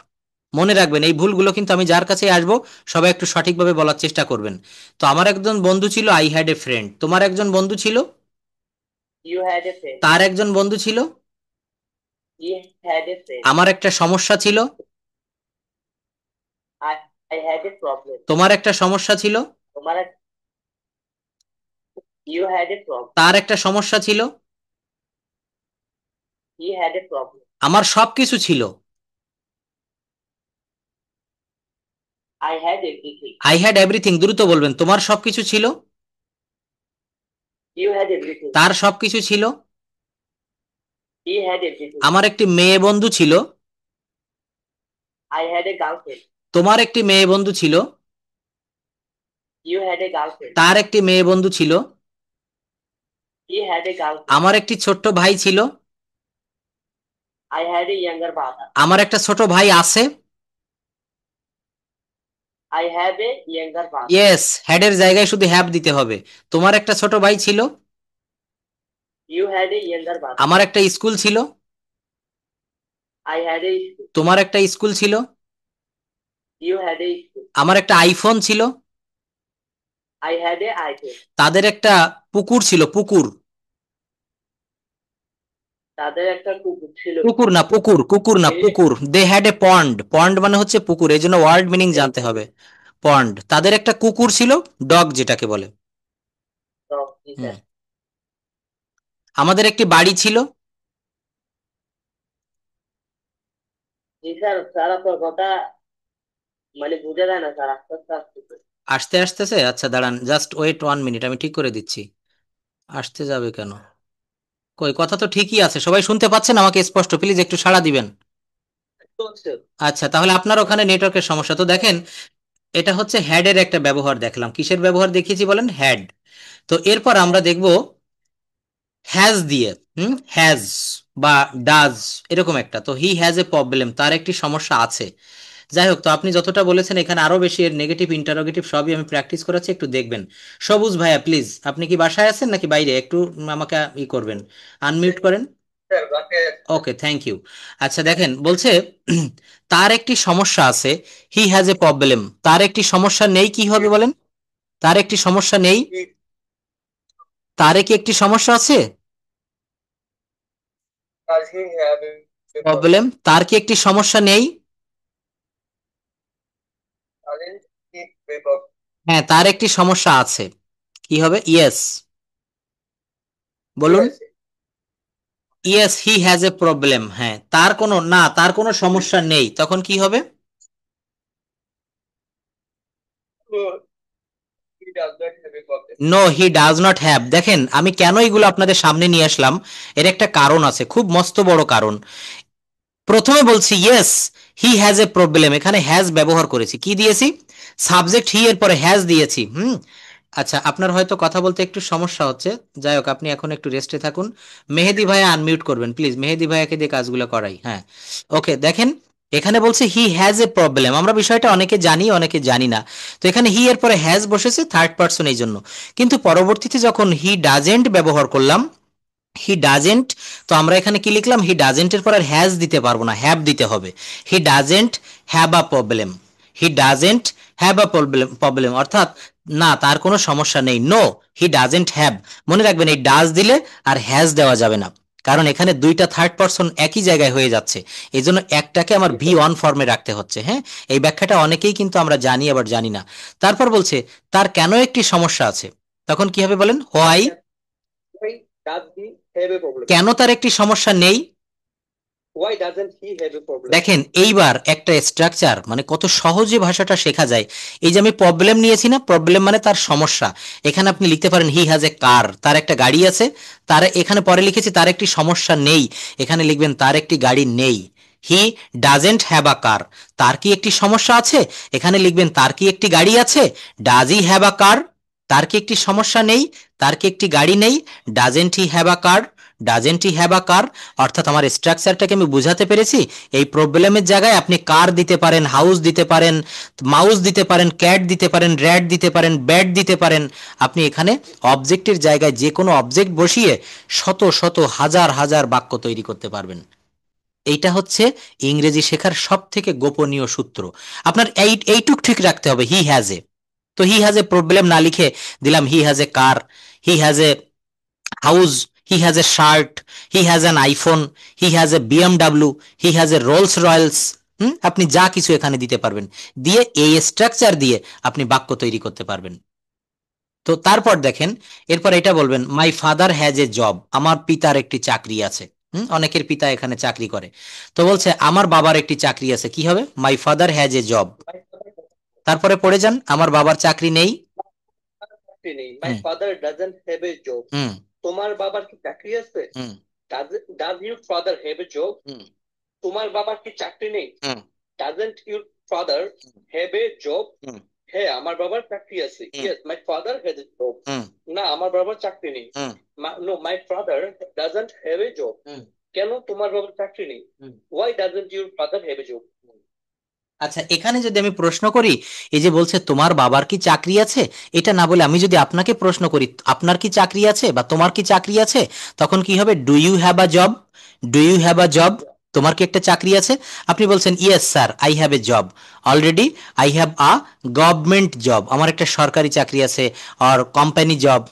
মনে রাখবেন এই ভুলগুলো, কিন্তু আমি যার কাছে আসবো সবাই একটু সঠিকভাবে বলার চেষ্টা করবেন। তো আমার একজন বন্ধু ছিল, আই হ্যাড এ ফ্রেন্ড। তোমার একজন বন্ধু ছিল,
You had a friend.
তার একজন বন্ধু ছিল।
He had a friend.
আমার একটা সমস্যা ছিল,
I, I had a problem.
তোমার একটা সমস্যা ছিল।
তোমার এক- You had a problem.
তার একটা সমস্যা ছিল।
He had a problem.
আমার সবকিছু ছিল।
I had everything.
I had everything, দ্রুত বলবেন। তোমার সবকিছু ছিল,
You had everything.
তার সবকিছু ছিল।
He had everything.
আমার একটি মেয়ে বন্ধু ছিল।
I had a girlfriend.
তোমার একটি মেয়ে বন্ধু ছিল।
You had a girlfriend.
তার একটি মেয়ে বন্ধু ছিল।
He had a girlfriend.
আমার একটি ছোট্ট ভাই ছিল।
I had a younger brother.
আমার একটা ছোট ভাই আছে।
I have a younger brother.
Yes, হ্যাডের জায়গায় শুধু হ্যাভ দিতে হবে। তোমার একটা ছোট ভাই ছিল।
You had a younger brother.
আমার একটা স্কুল ছিল।
I had a school.
তোমার একটা স্কুল ছিল।
You had a school.
আমার একটা আইফোন ছিল।
I had a iPhone.
তাদের একটা পুকুর ছিল, পুকুর।
তাদের একটা কুকুর ছিল।
কুকুর না, পুকুর, কুকুর না, পুকুর। দে হ্যাড এ পন্ড, পন্ড মানে হচ্ছে পুকুর, এই জন্য ওয়ার্ড মিনিং জানতে হবে। পন্ড, তাদের একটা কুকুর ছিল, ডগ যেটাকে বলে।
জি
হুম।
স্যার।
আমাদের একটি বাড়ি ছিল।
জি স্যার, স্যার আপনার কথা মানে বোঝা যায় না স্যার, আস্তে আস্তে আসতেছে।
আসতে আসতেছে, আচ্ছা দাঁড়ান, জাস্ট ওয়েট 1 মিনিট, আমি ঠিক করে দিচ্ছি। আসতে যাবে কেন? কই, কথা তো ঠিকই আছে, সবাই শুনতে পাচ্ছেন আমাকে স্পষ্ট? প্লিজ একটু সাড়া দিবেন। আচ্ছা, তাহলে আপনার ওখানে নেটওয়ার্কের সমস্যা। তো দেখেন, এটা হচ্ছে হ্যাড এর একটা ব্যবহার দেখলাম। কিসের ব্যবহার দেখিয়েছি বলেন? হ্যাড। তো এরপর আমরা দেখব হ্যাজ দিয়ে। হ্যাজ বা ডাজ, এরকম একটা। তো হি হ্যাজ এ প্রবলেম, তার একটি সমস্যা আছে। যাই হোক, তো আপনি যতটা বলেছেন এখানে আরো বেশি এর নেগেটিভ ইন্টারোগেটিভ সবই আমি প্র্যাকটিস করাচ্ছি, একটু দেখবেন। সবুজ ভাইয়া প্লিজ, আপনি কি বাসায় আছেন নাকি বাইরে? একটু আমাকে করবেন, আনমিউট করেন। ওকে, থ্যাংক ইউ। আচ্ছা দেখেন, বলছে তার একটি সমস্যা আছে, হি হ্যাজ এ প্রবলেম। তার একটি সমস্যা নেই, কি হবে বলেন? তার একটি সমস্যা নেই। তার কি একটি সমস্যা আছে? প্রবলেম, তার কি একটি সমস্যা নেই? হ্যাঁ, তার একটি সমস্যা আছে, কি হবে? ইয়েস, বলুন। Yes, he has a problem. হ্যাঁ, তার কোনো না, তার কোনো সমস্যা নেই, তখন কি হবে? No, he does not have. দেখেন, আমি কেন এগুলো আপনাদের সামনে নিয়ে আসলাম, এর একটা কারণ আছে, খুব মস্ত বড় কারণ। প্রথমে বলছি yes he has a problem, এখানে হ্যাজ ব্যবহার করেছি, কি দিয়েছি? সাবজেক্ট হি, এর পরে হ্যাজ দিয়েছি। আচ্ছা, আপনার হয়তো কথা বলতে একটু সমস্যা হচ্ছে, যাই হোক, আপনি এখন একটু রেস্টে থাকুন। মেহেদি ভাইয়া আনমিউট করবেন প্লিজ, মেহেদি ভাইয়াকে দিয়ে কাজগুলো করাই। হ্যাঁ, ওকে। দেখেন, এখানে বলছে হি হ্যাজ এ প্রবলেম, আমরা বিষয়টা অনেকে জানি অনেকে জানি না। তো এখানে হি এর পরে হ্যাজ বসেছে, থার্ড পারসন এই জন্য। কিন্তু পরবর্তীতে যখন হি ডাজেন্ট ব্যবহার করলাম, হি ডাজেন্ট, তো আমরা এখানে কি লিখলাম? হি ডাজেন্টের পর আর হ্যাজ দিতে পারবো না, হ্যাভ দিতে হবে। He doesn't have a problem. He doesn't have a problem, problem অর্থাৎ না, তার কোনো সমস্যা নেই। No, he doesn't have. মনে রাখবেন, এই ডাজ দিলে আর হ্যাজ দেওয়া যাবে না, কারণ এখানে দুইটা থার্ড পারসন একই জায়গায় হয়ে যাচ্ছে, এই জন্য একটাকে আমার ভি অন ফর্মে রাখতে হচ্ছে। হ্যাঁ, এই ব্যাখ্যাটা অনেকেই কিন্তু আমরা জানি আবার জানি না। তারপর বলছে তার কেন একটি সমস্যা আছে, তখন কি হবে বলেন? Why,
Why does he have a problem?
কেন তার একটি সমস্যা নেই?
Why doesn't he have a problem?
দেখেন, এইবার একটা স্ট্রাকচার, মানে কত সহজে ভাষাটা শেখা যায়। এই যে আমি প্রবলেম নিয়েছি না, প্রবলেম মানে তার সমস্যা। এখানে আপনি লিখতে পারেন হি হ্যাজ এ কার, তার একটা গাড়ি আছে। তার এখানে পরে লিখেছি তার একটি সমস্যা নেই, এখানে লিখবেন তার একটি গাড়ি নেই। হি ডাজেন্ট হ্যাভ আ কার, তার কি একটি সমস্যা আছে? এখানে লিখবেন তার কি একটি গাড়ি আছে। ডাজ হি হ্যাভ আ কার, তার কি একটি সমস্যা নেই, তার কি একটি গাড়ি নেই। Doesn't he have a car, doesn't he have a car. অর্থাৎ আমার স্ট্রাকচারটাকে আমি বুঝাতে পেরেছি। এই প্রবলেমের জায়গায় আপনি কার দিতে পারেন, হাউস দিতে পারেন, মাউস দিতে পারেন, ক্যাট দিতে পারেন, র্যাট দিতে পারেন, ব্যাট দিতে পারেন। আপনি এখানে অবজেক্টের জায়গায় যে কোনো অবজেক্ট বসিয়ে শত শত হাজার হাজার বাক্য তৈরি করতে পারবেন। এইটা হচ্ছে ইংরেজি শেখার সব থেকে গোপনীয় সূত্র। আপনার এইটুক ঠিক রাখতে হবে, হি হ্যাজ এ। তো হি হ্যাজ এ প্রবলেম না লিখে দিলাম he has a car, he has a house, he has a shirt, he has an iPhone, he has a BMW, he has a Rolls Royals। আপনি যা কিছু এখানে দিতে পারবেন, দিয়ে এই স্ট্রাকচার দিয়ে আপনি বাক্য তৈরি করতে পারবেন। তো তারপর দেখেন, এরপর এটা বলবেন my father has a job, আমার পিতার একটি চাকরি আছে। অনেকের পিতা এখানে চাকরি করে। তো বলছে আমার বাবার একটি চাকরি আছে, কি হবে? My father has a job. তারপরে পড়ে যান, আমার বাবার চাকরি নেই।
My father doesn't have a job.
হুম
তোমার বাবার কি চাকরি আছে?
হুম
Does your father have a job?
হুম
তোমার বাবার কি চাকরি নেই?
হুম
Doesn't your father have a job?
হুম
হ্যাঁ, আমার বাবার চাকরি আছে। Yes, my father has a job.
হুম
না, আমার বাবার চাকরি নেই।
হুম
No, my father doesn't have a job.
হুম
কেন তোমার বাবার চাকরি নেই?
হুম।
Why doesn't your father have a job?
আচ্ছা, এখানে যদি আমি প্রশ্ন করি, এই যে বলছে তোমার বাবার কি চাকরি আছে, এটা না বলে আমি যদি আপনাকে প্রশ্ন করি আপনার কি চাকরি আছে বা তোমার কি চাকরি আছে, তখন কি হবে? Do you have a job, do you have a job. তোমার কি একটা চাকরি আছে? আপনি বলছেন yes sir, I have a job already, I have a government job, আমার একটা সরকারি চাকরি আছে, or company job,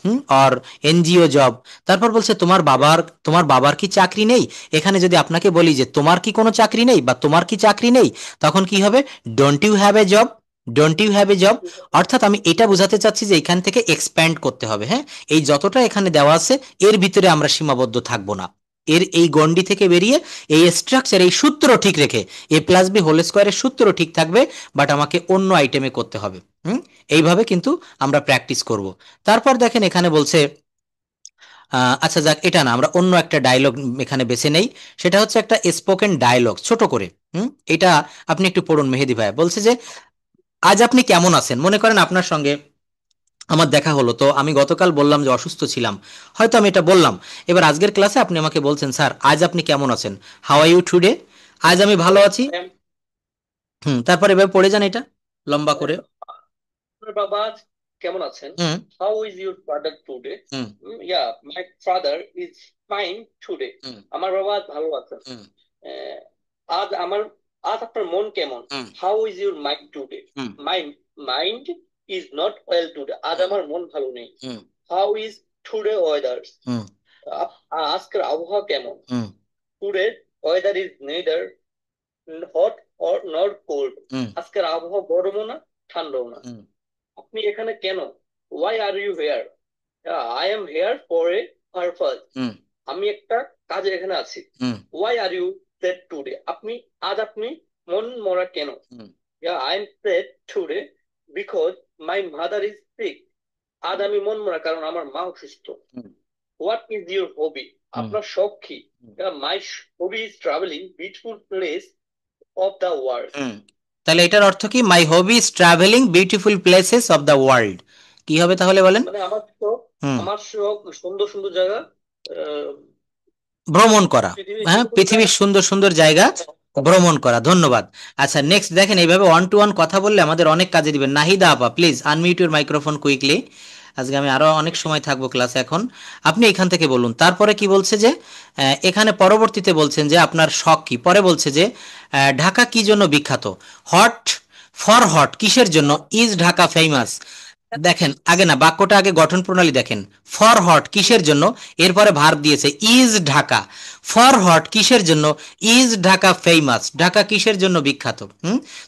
or NGO job. তারপর বলছে তোমার বাবার কি চাকরি নেই? এখানে যদি আপনাকে বলি যে তোমার কি কোনো চাকরি নেই বা তোমার কি চাকরি নেই, তখন কি হবে? Don't you have a job, don't you have a job. অর্থাৎ আমি এটা বোঝাতে চাচ্ছি যে এখান থেকে এক্সপ্যান্ড করতে হবে। হ্যাঁ, এই যতটা এখানে দেওয়া আছে এর ভিতরে আমরা সীমাবদ্ধ থাকবো না, এর এই গণ্ডি থেকে বেরিয়ে এই স্ট্রাকচার, এই সূত্র ঠিক রেখে a+b² সূত্র ঠিক থাকবে, বাট আমাকে অন্য আইটেমে করতে হবে। এইভাবে কিন্তু আমরা প্র্যাকটিস করব। তারপর দেখেন এখানে বলছে আচ্ছা যাক, এটা না, আমরা অন্য একটা ডায়লগ এখানে বেছে নেই। সেটা হচ্ছে একটা স্পোকেন ডায়লগ, ছোট করে। এটা আপনি একটু পড়ুন মেহেদি ভাই। বলছে যে আজ আপনি কেমন আছেন? মনে করেন আপনার সঙ্গে আমার দেখা হলো, তো আমি গতকাল বললাম যে অসুস্থ ছিলাম, হয়তো আমি এটা বললাম। এবার আজকের ক্লাসে আপনি আমাকে বলছেন স্যার আজ আপনি কেমন আছেন, হাউ আর ইউ টুডে? আজ আমি ভালো আছি।
I am
তারপর এবার পড়ে যান এটা লম্বা করে।
আপনার বাবা কেমন আছেন?
হুম
How is your father today?
Hmm
Yeah, my father is fine today.
হুম
আমার বাবা আজ ভালো আছেন।
হুম
আহ, আজ আপনার মন কেমন?
হুম
How is your mind today?
Hmm
My mind is not well today. আজ
হুম
আমার মন ভালো নেই।
হুম
How is today weather?
হুম
আজকের আবহাওয়া কেমন?
হুম
Today weather is neither hot or not cold.
হুম
আজকের আবহাওয়া গরমও না ঠান্ডাও না।
হুম
আপনি এখানে কেন? Why are you here? I am here for a purpose.
হুম
আমি একটা কাজে এখানে আছি।
হুম
Why are you sad today? আজ আপনি মন মরা কেন?
হুম
Yeah, I am sad today because my mother is sick. আজ আমি মন মরা কারণ আমার মা অসুস্থ।
হুম
What is your hobby?
হুম
আপনার শখ কি?
হুম
Yeah, my hobby is traveling beautiful place of the world.
হুম। তাহলে এটার অর্থ কি? My hobby is travelling beautiful places of the world. কি হবে তাহলে বলেন?
মানে আমার শখ,
হুম
আমার শখ সুন্দর সুন্দর জায়গা আহ,
ভ্রমণ করা।
পৃথিবীর
হ্যাঁ,
সুন্দর
পৃথিবীর
জায়গা।
সুন্দর সুন্দর জায়গা ভ্রমণ করা। ধন্যবাদ। আচ্ছা নেক্সট দেখেন, এইভাবে 1 to 1 কথা বললে আমাদের অনেক কাজে দিবেন। নাহিদা আপা please unmute your microphone quickly. আজকে আমি আরো অনেক সময় থাকবো ক্লাসে। এখন আপনি এখান থেকে বলুন। তারপরে কি বলছে যে এখানে পরবর্তীতে বলছেন যে আপনার শখ কি। পরে বলছে যে ঢাকা কি জন্য বিখ্যাত? হট, ফর হট কিসের জন্য ইজ ঢাকা ফেমাস? দেখেন আগে না, বাক্যটা আগে গঠন প্রণালী দেখেন। ফর হট কিসের জন্য, এরপরে ভার্ব দিয়েছে ইজ ঢাকা। ফর হট কিসের জন্য, ইজ ঢাকা ফেমাস, ঢাকা কিসের জন্য বিখ্যাত?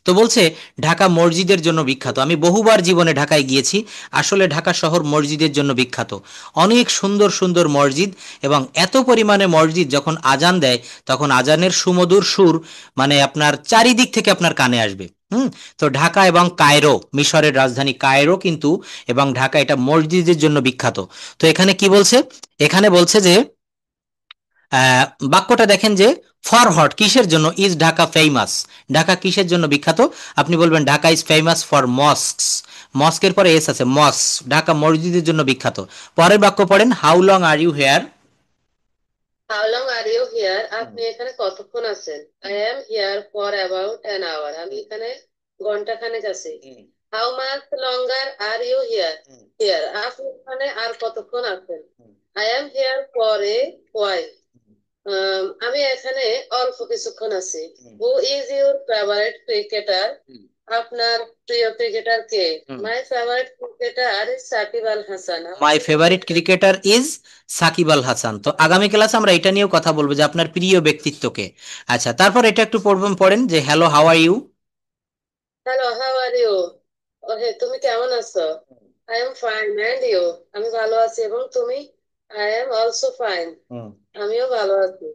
তো বলছে ঢাকা মসজিদের জন্য বিখ্যাত। আমি বহুবার জীবনে ঢাকায় গিয়েছি, আসলে ঢাকা শহর মসজিদের জন্য বিখ্যাত। অনেক সুন্দর সুন্দর মসজিদ, এবং এত পরিমাণে মসজিদ যখন আজান দেয় তখন আজানের সুমধুর সুর মানে আপনার চারিদিক থেকে আপনার কানে আসবে। তো ঢাকা এবং কায়রো, মিশরের রাজধানী কায়রো কিন্তু, এবং ঢাকা এটা মসজিদের জন্য বিখ্যাত। তো এখানে কি বলছে? এখানে বলছে যে বাক্যটা দেখেন যে ফর হট কিসের জন্য ইজ ঢাকা ফেমাস, ঢাকা কিসের জন্য বিখ্যাত? আপনি বলবেন Dhaka is famous for mosques, মস্কের পরে এস আছে, মস, ঢাকা মসজিদের জন্য বিখ্যাত। পরের বাক্য পড়েন, how long are you here?
How long are you here? আপনি এখানে কতক্ষণ আছেন? I am here for about an hour. আমি এখানে ঘন্টা খানেক আছি। How much longer are you here? Here. আপনি এখানে আর কতক্ষণ আছেন? I am here for a while. আমি এখানে অল্প কিছুক্ষণ আছি। Who is your favorite cricketer? আপনার প্রিয় ক্রিকেটার কে? My favorite cricketer is Sakib Al Hasan.
My favourite cricketer is Sakib Al Hasan. তো আগামী ক্লাসে আমরা এটা নিয়েও কথা বলবো যে আপনার প্রিয় ব্যক্তিত্বকে। আচ্ছা তারপর এটা একটু পড়েন যে hello how are you?
Hello, how are you? ওহে, তুমি কেমন আছো? I am fine and you? আমি ভালো আছি, এবং তুমি? I am also fine. আমিও ভালো আছি।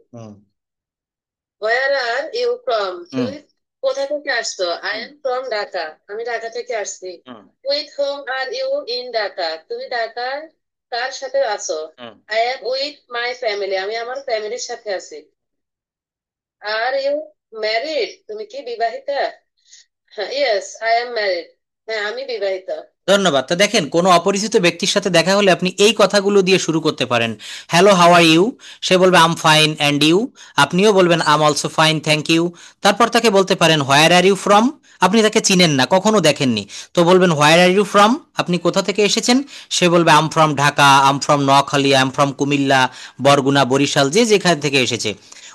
Where are you from? তুমি কোথা থেকে আসছো? I am from Dhaka. আমি ঢাকা থেকে আসছি। With whom are you in Dhaka? তুমি ঢাকার কার সাথে আছো? I am with my family. আমি আমার ফ্যামিলির সাথে আছি। আর ইউ ম্যারিড? তুমি কি বিবাহিতা? Yes, I am married. হ্যাঁ, আমি বিবাহিত।
ধন্যবাদ। তো দেখেন, কোনো অপরিচিত ব্যক্তির সাথে দেখা হলে আপনি এই কথাগুলো দিয়ে শুরু করতে পারেন। Hello how are you? সে বলবে আম ফাইন অ্যান্ড ইউ? আপনিও বলবেন I'm also fine thank you. তারপর তাকে বলতে পারেন হোয়ার আর ইউ ফ্রম? আপনি তাকে চিনেন না, কখনো দেখেননি, তো বলবেন হোয়ার আর ইউ ফ্রম, আপনি কোথা থেকে এসেছেন? সে বলবে I'm from Dhaka, I'm from Noakhali, I'm from Comilla, Barguna, Barishal, যে যেখান থেকে এসেছে।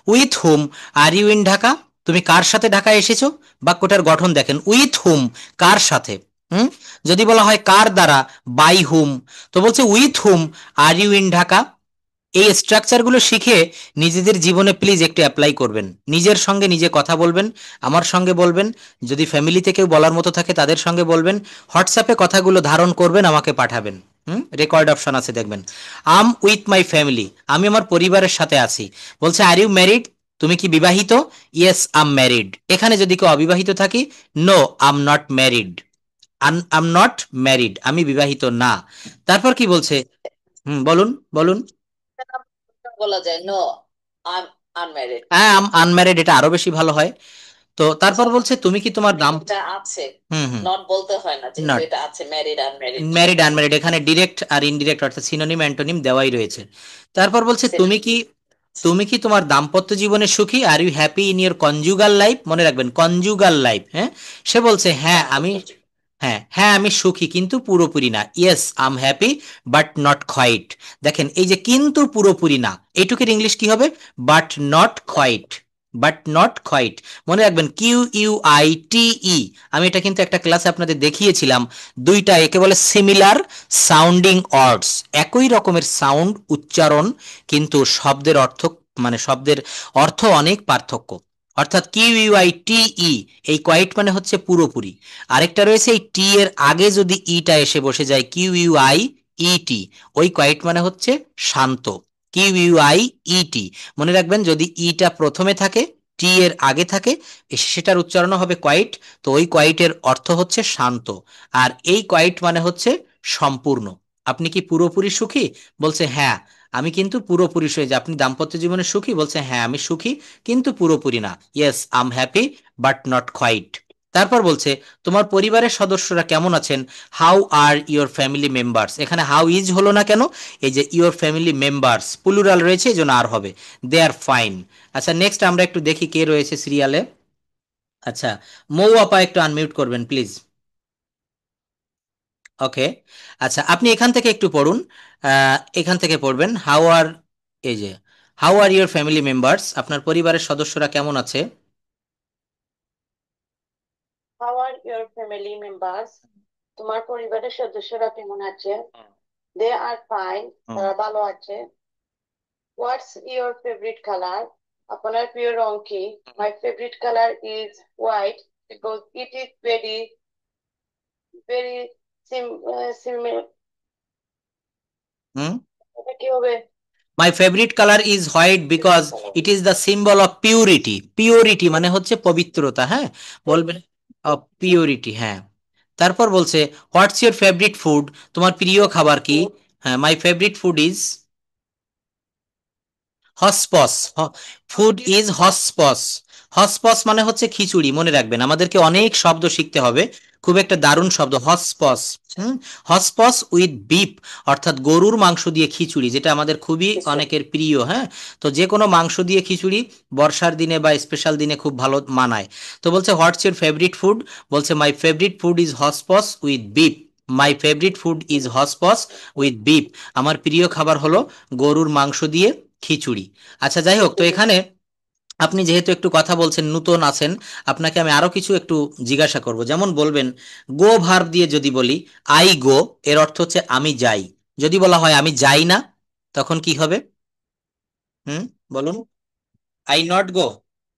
With hmm are you in Dhaka, তুমি কার সাথে ঢাকায় এসেছো? বাক্যটার গঠন দেখেন, উইথ হুম কার সাথে। হুম, যদি বলা হয় কার দ্বারা, বাই হুম, তো বলছে with hmm are you in Dhaka. এই স্ট্রাকচারগুলো শিখে নিজেদের জীবনে প্লিজ একটু অ্যাপ্লাই করবেন, নিজের সঙ্গে নিজে কথা বলবেন, আমার সঙ্গে বলবেন, যদি ফ্যামিলিতে কেউ বলার মতো থাকে তাদের সঙ্গে বলবেন, হোয়াটসঅ্যাপে কথাগুলো ধারণ করবেন, আমাকে পাঠাবেন। রেকর্ড অপশন আছে দেখবেন। আম উইথ মাই ফ্যামিলি, আমি আমার পরিবারের সাথে আছি। বলছে আর ইউ ম্যারিড, তুমি কি বিবাহিত? Yes am married. এখানে যদি কেউ অবিবাহিত থাকি, no am not married, am not married, আমি বিবাহিত না। তারপর কি বলছে? বলুন বলুন।
বলা যায় নো আই এম আনম্যারিড।
হ্যাঁ আনম্যারিড, এটা আরো বেশি ভালো হয়। তো তারপর বলছে তুমি কি তোমার দাম,
এটা আছে,
হুম হুম,
নট বলতে হয় না, যেহেতু
নট,
এটা আছে ম্যারিড আনম্যারিড।
ম্যারিড আনম্যারিড, এখানে ডিরেক্ট আর ইনডিরেক্ট অর্থাৎ সিনোনিম অ্যান্টোনিম দেওয়াই রয়েছে। তারপর বলছে তুমি কি তোমার দাম্পত্য জীবনে সুখী? Are you happy in your conjugal life, মনে রাখবেন কনজুগাল লাইফ। হ্যাঁ, সে বলছে হ্যাঁ আমি, হ্যাঁ হ্যাঁ আমি সুখী কিন্তু পুরোপুরি না। Yes I am happy but not quite. দেখেন এই যে কিন্তু পুরোপুরি না, এইটুকের ইংলিশ কি হবে? But not quite, but not quite. মনে রাখবেন QUITE, আমি এটা কিন্তু একটা ক্লাসে আপনাদের দেখিয়েছিলাম। দুইটা একে বলে সিমিলার সাউন্ডিং ওয়ার্ডস, একই রকমের সাউন্ড উচ্চারণ, কিন্তু শব্দের অর্থ, মানে শব্দের অর্থ অনেক পার্থক্য। অর্থাৎ QUITE, এই কোয়াইট মানে হচ্ছে পুরোপুরি। আরেকটা রয়েছে এই টি এর আগে যদি ইটা এসে বসে যায়, QUIET, ওই কোয়াইট মানে হচ্ছে শান্ত। QUIET, মনে রাখবেন যদি ইটা প্রথমে থাকে, টি এর আগে থাকে, সেটার উচ্চারণ হবে কোয়াইট, তো ওই কোয়াইটের অর্থ হচ্ছে শান্ত। আর এই কোয়াইট মানে হচ্ছে সম্পূর্ণ। আপনি কি পুরোপুরি সুখী? বলছে হ্যাঁ আমি কিন্তু পুরোপুরি সুখী। যে আপনি দাম্পত্য জীবনে সুখী? বলছে হ্যাঁ আমি সুখী কিন্তু পুরোপুরি না। Yes I am happy but not quite. তারপর বলছে তোমার পরিবারের সদস্যরা কেমন আছেন? How are your family members, এখানে হাউ ইজ হলো না কেন? এই যে ইওর ফ্যামিলি মেম্বার্স প্লুরাল রয়েছে, এই জন্য আর হবে, দে আর ফাইন। আচ্ছা নেক্সট আমরা একটু দেখি কে রয়েছে সিরিয়ালে। আচ্ছা, মৌ আপা একটু আনমিউট করবেন প্লিজ। ওকে, আচ্ছা আপনি এখান থেকে একটু পড়ুন, এখান থেকে পড়বেন হাউ আর, এই যে how are your family members, আপনার পরিবারের সদস্যরা কেমন আছে?
How are your family members, তোমার পরিবারের সদস্যরা কেমন আছে? দে আর ফাইন, তারা ভালো আছে। হোয়াটস ইয়োর ফেভারিট কালার, আপনার প্রিয় রং কি? My favourite colour is white because it is very very similar.
Hmm,
কি হবে?
My favourite colour is white because it is the symbol of purity. Purity মানে হচ্ছে পবিত্রতা, হ্যাঁ বলবেন, অফ পিউরিটি, হ্যাঁ। তারপর বলছে হোয়াটস ইউর ফেভারিট ফুড, তোমার প্রিয় খাবার কি? হ্যাঁ my favourite food is hodgepodge, food is hodgepodge. Hodgepodge মানে হচ্ছে খিচুড়ি, মনে রাখবেন আমাদেরকে অনেক শব্দ শিখতে হবে, খুব একটা দারুণ শব্দ হসপস। হসপস উইথ বিফ, অর্থাৎ গরুর মাংস দিয়ে খিচুড়ি, যেটা আমাদের খুবই অনেকের প্রিয়। হ্যাঁ, তো যে কোনো মাংস দিয়ে খিচুড়ি বর্ষার দিনে বা স্পেশাল দিনে খুব ভালো মানায়। তো বলছে হোয়াটস ইউর ফেভারিট ফুড, বলছে my favourite food is hodgepodge with beef. My favourite food is hodgepodge with beef, আমার প্রিয় খাবার হলো গরুর মাংস দিয়ে খিচুড়ি। আচ্ছা যাই হোক, তো এখানে আপনি যেহেতু একটু কথা বলছেন, নূতন আছেন, আপনাকে আমি আরো কিছু একটু জিজ্ঞাসা করব। যেমন বলবেন গো ভার্ব দিয়ে যদি বলি আই গো, এর অর্থ হচ্ছে আমি যাই। যদি বলা হয় আমি যাই না, তখন কি হবে? হুম, বলুন। I not go,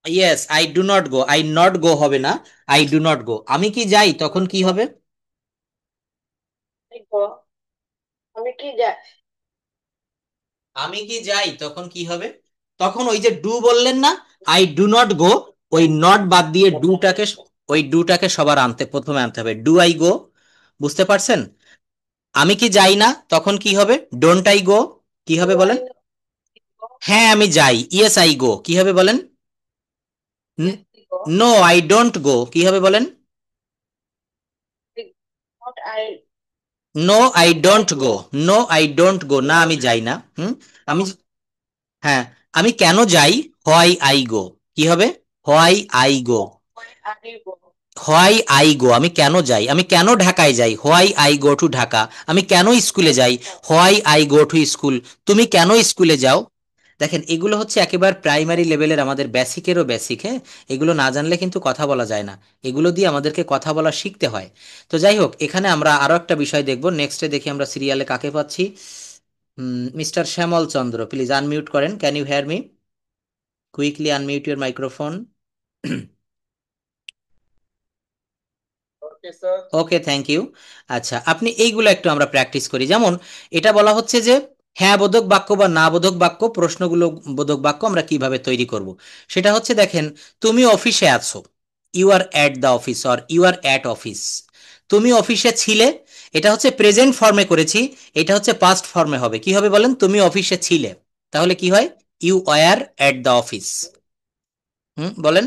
yes I do not go, I not go হবে না, আই ডু নট গো। আমি কি যাই, তখন কি হবে?
আমি কি যাই?
আমি কি যাই তখন কি হবে? তখন ওই যে ডু বললেন না, আই ডু নট গো, ওই নট বাদ দিয়ে ডুটাকে, ওই ডুটাকে সবার প্রথমে আনতে হবে, ডু আই গো। বুঝতে পারছেন? আমি কি যাই না তখন কি হবে? Don't I go. কি হবে
Do
বলেন?
I know?
হ্যাঁ আমি যাই, ইয়েস আই গো, কি হবে বলেন? নো আই ডোন্ট গো, কি হবে বলেন?
Not I.
No I
I
don't go,
go.
No I don't go, না আমি যাই না। আমি, হ্যাঁ, আমি কেন যাই? হোয়াই আই গো, কি হবে? Why I go.
Why are you go?
Why I go, আমি কেন যাই, আমি কেন ঢাকায় যাই? Why I go to Dhaka. আমি কেন স্কুলে যাই? Why I go to school. তুমি কেন স্কুলে যাও? দেখেন এগুলো হচ্ছে একেবারে প্রাইমারি লেভেলের, আমাদের বেসিকেরও বেসিক। হ্যাঁ, এগুলো না জানলে কিন্তু কথা বলা যায় না, এগুলো দিয়ে আমাদেরকে কথা বলা শিখতে হয়। তো যাই হোক, এখানে আমরা আরো একটা বিষয় দেখব। নেক্সটে দেখি আমরা সিরিয়ালে কাকে পাচ্ছি। Mister Shyamal Chandra, please unmute করেন। Can you hear me? Quickly unmute your microphone.
Okay, sir.
Okay, thank you. আচ্ছা, আপনি এইগুলো একটু আমরা প্র্যাকটিস করি। যেমন এটা বলা হচ্ছে যে হ্যাঁ বোধক বাক্য বা না বোধক বাক্য, প্রশ্নগুলো বোধক বাক্য আমরা কিভাবে তৈরি করব। সেটা হচ্ছে দেখেন, তুমি অফিসে আছো, you are at the office or you are at office. তুমি অফিসে ছিলে, এটা হচ্ছে প্রেজেন্ট ফর্মে করেছি, এটা হচ্ছে পাস্ট ফর্মে হবে। কি হবে বলেন? তুমি অফিসে ছিলে, তাহলে কি হয়? You were at the office. বলেন।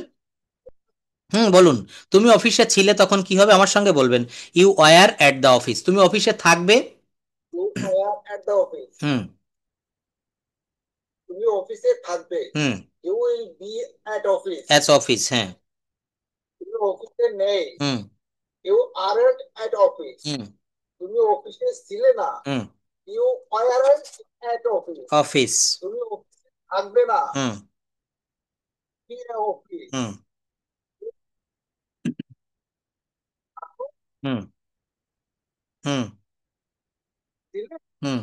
বলুন। তুমি অফিসে ছিলে তখন কি হবে? আমার সঙ্গে বলবেন, you were at the office. তুমি অফিসে থাকবে।
You are at the office.
হুম
তুমি অফিসে থাকবে।
হুম
You will be at office.
As office, হ্যাঁ।
তুমি অফিসে নেই।
হুম
You aren't at office.
হুম
তুমি অফিসে ছিলে না।
হুম
You aren't at office.
Office.
তুমি অফিসে থাকবে না।
হুম
Be at office.
হুম হুম হুম
ছিলে
হুম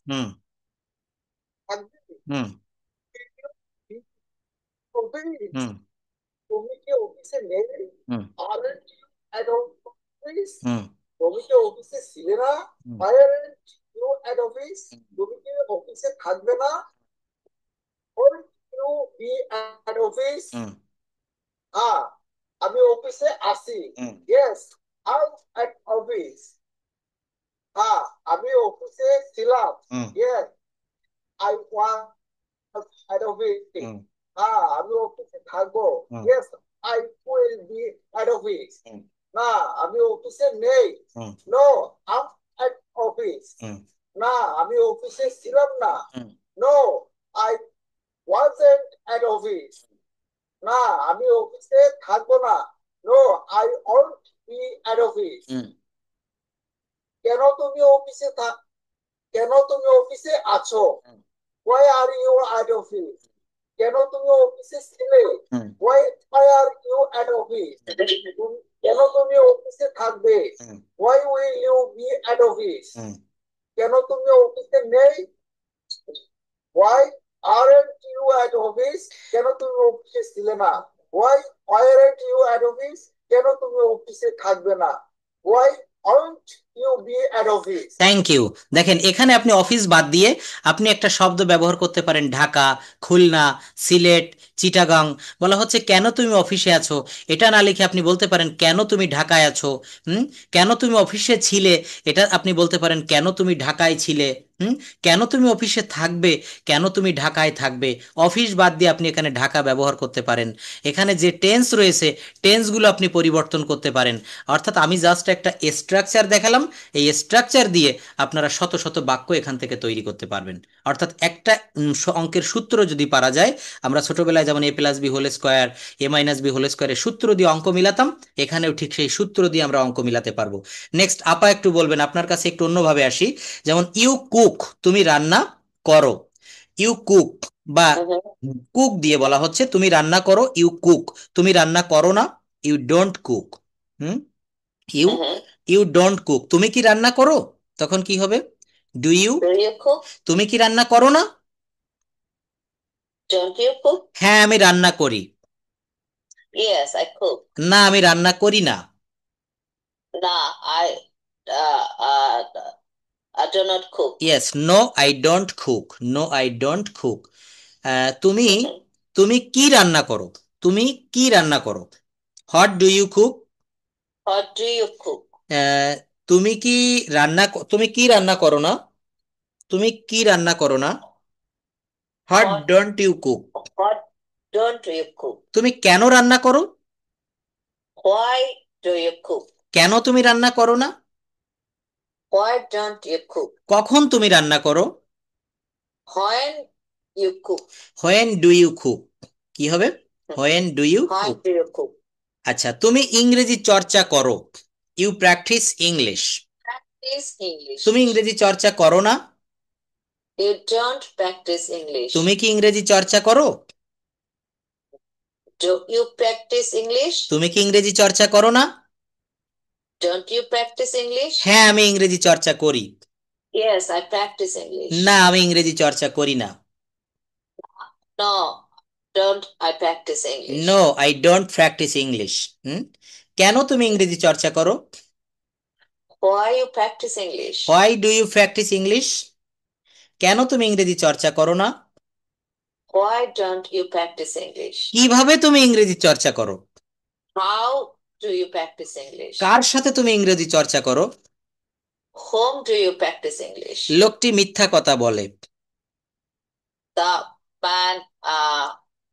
হুম
থাকবে।
হুম
Office.
হুম
তুমি কি অফিসে নেই?
হুম
Aren't you at office?
হুম
তুমি কি অফিসে ছিলে না?
হুম
Aren't you at office? তুমি কি অফিসে থাকবে না? Won't you be at office?
হুম
হ্যাঁ, আমি অফিসে আছি।
হুম
Yes, I'm at office. হ্যাঁ, আমি অফিসে ছিলাম।
হুম
Yes, I was at office.
হুম
হ্যাঁ, আমি অফিসে থাকবো।
হুম
Yes, I will be at office.
হুম
না, আমি অফিসে নেই।
হুম
No, I'm at office.
হুম
না, আমি অফিসে ছিলাম না।
হুম
No, I wasn't at office. না, আমি অফিসে থাকবো না। No, I won't be at office.
হুম
কেন তুমি অফিসে কেন তুমি অফিসে আছো?
হুম
Why are you at office? কেন তুমি অফিসে ছিলে?
হুম
Why are you at office? কেন তুমি অফিসে থাকবে?
হুম
Why will you be at office?
হুম
কেন তুমি অফিসে নেই? Why aren't you at office? কেন তুমি অফিসে ছিলে না? Why aren't you at office? কেন তুমি অফিসে থাকবে না? Why aren't you be at office?
Thank you. দেখেন এখানে আপনি অফিস বাদ দিয়ে আপনি একটা শব্দ ব্যবহার করতে পারেন, ঢাকা, খুলনা, সিলেট, চিটাগাং। বলা হচ্ছে কেন তুমি অফিসে আছো, এটা না লিখে আপনি বলতে পারেন কেন তুমি ঢাকায় আছো। কেন তুমি অফিসে ছিলে, এটা আপনি বলতে পারেন কেন তুমি ঢাকায় ছিলে। কেন তুমি অফিসে থাকবে, কেন তুমি ঢাকায় থাকবে। অফিস বাদ দিয়ে আপনি এখানে ঢাকা ব্যবহার করতে পারেন। এখানে যে টেন্স রয়েছে, টেন্সগুলো আপনি পরিবর্তন করতে পারেন। অর্থাৎ আমি জাস্ট একটা স্ট্রাকচার দেখালাম, এই স্ট্রাকচার দিয়ে আপনারা শত শত বাক্য এখান থেকে তৈরি করতে পারবেন। অর্থাৎ একটা অঙ্কের সূত্র যদি পারা যায়, আমরা ছোটবেলায় যেমন এ প্লাস বি হোল স্কোয়ার, এ মাইনাস বি হোল স্কোয়ারের সূত্র দিয়ে অঙ্ক মিলাতাম, এখানেও ঠিক সেই সূত্র দিয়ে আমরা অঙ্ক মিলাতে পারবো। নেক্সট আপা একটু বলবেন, আপনার কাছে একটু অন্যভাবে আসি। যেমন ইউ কুক, তুমি রান্না করো। ইউ কুক বা কুক দিয়ে বলা হচ্ছে তুমি রান্না করো, ইউ কুক। তুমি রান্না করো না, you don't cook. Hmm you you don't cook. তুমি কি রান্না করো, তখন কি হবে? Do you.
Do you cook?
তুমি কি রান্না করো না?
Don't you cook?
হ্যাঁ, আমি রান্না করি।
Yes, I cook.
না, আমি রান্না করি না।
Nah, I do not cook.
Yes, no I don't cook. No I don't cook. তুমি তুমি কি রান্না করো, তুমি কি রান্না করো। What do you cook.
What do you cook?
তুমি কি তুমি কি রান্না করো না, তুমি কি রান্না করো না। What
What
don't you cook.
what don't you cook?
তুমি কেন রান্না করো,
Why do you cook?
কেন তুমি রান্না করো না।
Why don't you cook?
কখন তুমি রান্না করো।
When you cook.
When do you cook. কি হবে? When do you
When
cook.
do you cook?
আচ্ছা, তুমি ইংরেজি চর্চা করো, you practice English.
Practice English.
তুমি ইংরেজি চর্চা করো না।
You don't practice English.
তুমি কি ইংরেজি চর্চা করো?
Do you practice English?
তুমি কি ইংরেজি চর্চা করো না?
Don't you practice English?
হ্যাঁ, আমি ইংরেজি চর্চা করি।
Yes, I practice English.
না, আমি ইংরেজি চর্চা করি না।
No, don't I practice English?
No, I don't practice English. কেন তুমি ইংরেজি চর্চা করো?
Why you practice English?
Why do you practice English? কেন তুমি ইংরেজি চর্চা করো না?
Why don't you practice English?
কিভাবে তুমি ইংরেজি চর্চা করো?
How do you practice English?
কার সাথে তুমি ইংরেজি চর্চা করো?
Whom do you practice English?
লোকটি মিথ্যা কথা বলে।
The man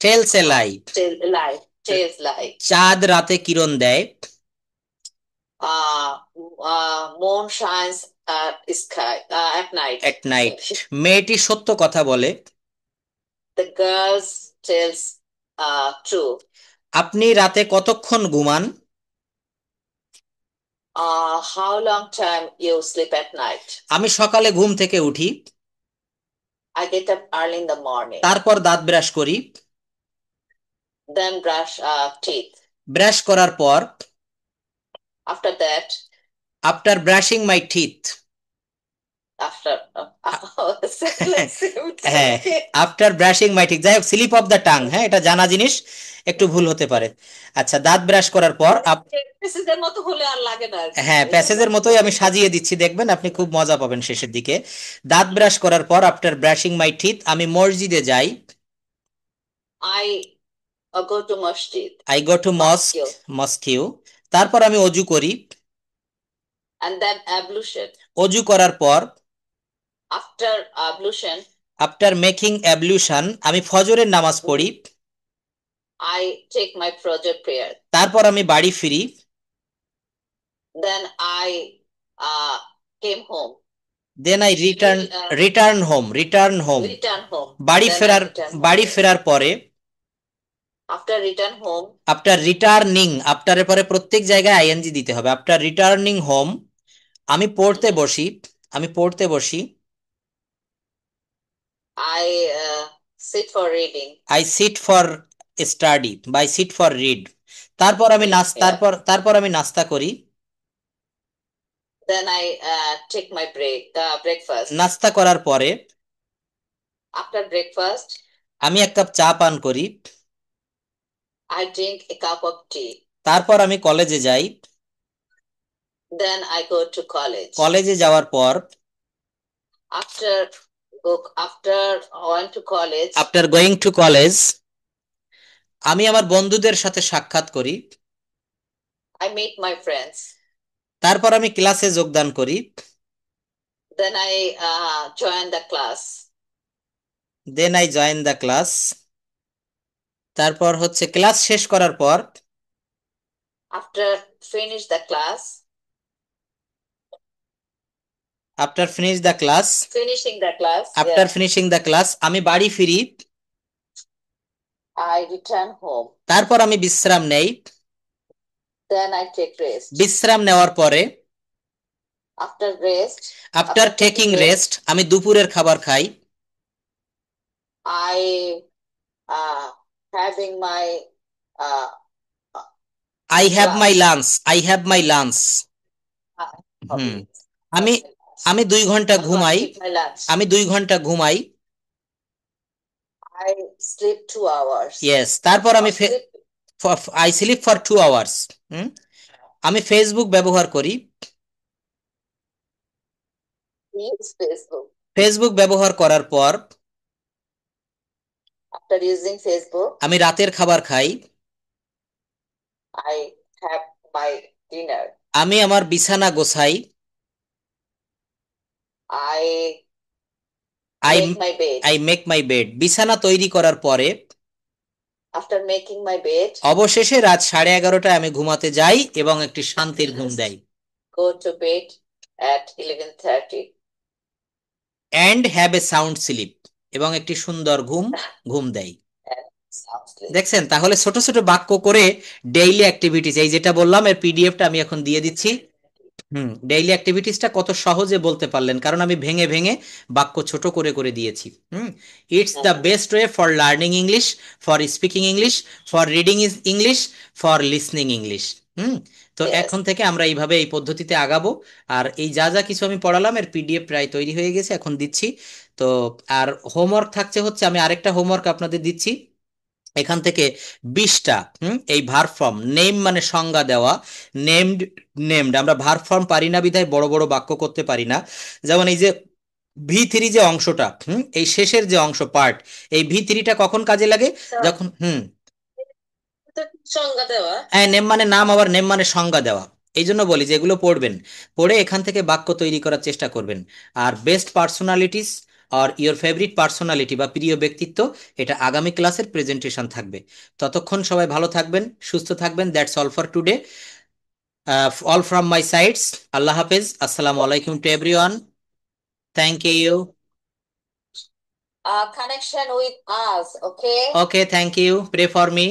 tells a lie.
tells lie.
চাঁদ রাতে কিরণ দেয়।
Moon shines sky at night.
At night. মেয়েটি সত্য কথা বলে।
The girls tells true.
আপনি রাতে কতক্ষণ ঘুমান?
How long time you sleep at night?
আমি সকালে ঘুম থেকে উঠি।
I get up early in the morning.
তারপর দাঁত ব্রাশ করি।
Then brush teeth.
ব্রাশ করার পর।
After that.
After brushing my teeth.
After
হ্যাঁ, আফটার ব্রাশিং মাই টিথ। যাই হোক, স্লিপ অফ দ্য টাং, হ্যাঁ, এটা জানা জিনিস, একটু ভুল হতে পারে। আচ্ছা, দাঁত ব্রাশ করার পর
প্যাসেজের মতো হলে আর লাগে না।
হ্যাঁ, প্যাসেজের মতোই আমি সাজিয়ে দিচ্ছি, দেখবেন আপনি খুব মজা পাবেন শেষের দিকে। দাঁত ব্রাশ করার পর আফটার ব্রাশিং মাই টিথ আমি মসজিদে যাই।
I go to masjid.
I go to mosque. তারপর আমি অজু করি।
And then ablution.
অজু করার পর
After ablution.
After making ablution আমি ফজরের নামাজ পড়ি।
I take my Fajr prayer.
তারপর আমি বাড়ি ফিরি।
Then I came home.
Then I return home.
Return home.
বাড়ি ফেরার পরে
After return home.
After returning, আফটারের পরে প্রত্যেক জায়গায় আইএনজি দিতে হবে। আফটার রিটার্নিং হোম আমি পড়তে বসি।
I sit for reading.
I sit for study বা আই সিট ফর রিড। তারপর আমি নাস্তা করি।
Then I take my breakfast.
নাস্তা করার পরে
After breakfast.
আমি এক কাপ চা পান করি।
I drink a cup of tea.
তারপর আমি কলেজে যাই।
Then I go to college.
কলেজে যাওয়ার পর
After going to college.
After going to college আমি আমার বন্ধুদের সাথে সাক্ষাৎ করি।
I meet my friends.
তারপর আমি ক্লাসে যোগদান করি।
Then I join the class.
তারপর হচ্ছে ক্লাস শেষ করার পর
After finish the class.
finishing the class আমি বাড়ি ফিরি।
I return home.
তারপর আমি বিশ্রাম নেই।
Then I take rest.
বিশ্রাম নেওয়ার পরে
after
taking rest আমি দুপুরের খাবার খাই।
I having my
I have my lunch. আমি 2 ঘন্টা ঘুমাই।
I sleep 2 hours.
Yes, তারপর আমি I sleep for 2 hours. আমি ফেসবুক ব্যবহার করি। ফেসবুক ব্যবহার করার পর
after using Facebook
আমি রাতের খাবার খাই।
I have my dinner.
আমি আমার বিছানা গোছাই। I make my bed. বিছানা তৈরি করার পরে
after making my bed
অবশেষে রাত 11:30টায় আমি ঘুমাতে যাই এবং একটি শান্তির ঘুম দেই।
Go to bed at 11:30
and have a sound sleep. এবং একটি সুন্দর ঘুম দেই। দেখছেন, তাহলে ছোট ছোট বাক্য করে ডেইলি অ্যাক্টিভিটিস, এই যেটা বললাম এর পিডিএফটা আমি এখন দিয়ে দিচ্ছি। ডেইলি অ্যাক্টিভিটিসটা কত সহজে বলতে পারলেন, কারণ আমি ভেঙে ভেঙে বাক্য ছোট করে করে দিয়েছি। It's the best way for learning English, for speaking English, for reading English, for listening English. তো
Yes.
এখন থেকে আমরা এইভাবে এই পদ্ধতিতে আগাবো। আর এই যা যা কিছু আমি পড়ালাম এর পিডিএফ প্রায় তৈরি হয়ে গেছে, এখন দিচ্ছি। তো আর হোমওয়ার্ক থাকছে হচ্ছে, আমি আরেকটা হোমওয়ার্ক আপনাদের দিচ্ছি। এখান থেকে 20টা এই ভার্ব ফর্ম, নেম মানে সংজ্ঞা দেওয়া, নেমড, নেমড আমরা ভার্ব ফর্ম পারি না বিধায় বড় বড় বাক্য করতে পারি না। যেমন এই যে V3 যে অংশটা, এই শেষের যে অংশ পার্ট, এই V3টা কখন কাজে লাগে? যখন
সংজ্ঞা দেওয়া।
হ্যাঁ, নেম মানে নাম, আবার নেম মানে সংজ্ঞা দেওয়া। এই জন্য বলি যে এগুলো পড়বেন, পড়ে এখান থেকে বাক্য তৈরি করার চেষ্টা করবেন। আর বেস্ট পার্সোনালিটিস আর ইওর ফেভারিট পার্সোনালিটি বা প্রিয় ব্যক্তিত্ব, এটা আগামী ক্লাসের প্রেজেন্টেশন থাকবে। ততক্ষণ সবাই ভালো থাকবেন, সুস্থ থাকবেন। That's all for today, all from my sides. আল্লাহ হাফেজ, আসসালামু আলাইকুম to everyone. Thank you.
Connection with us, okay?
Okay, thank you. Pray for me.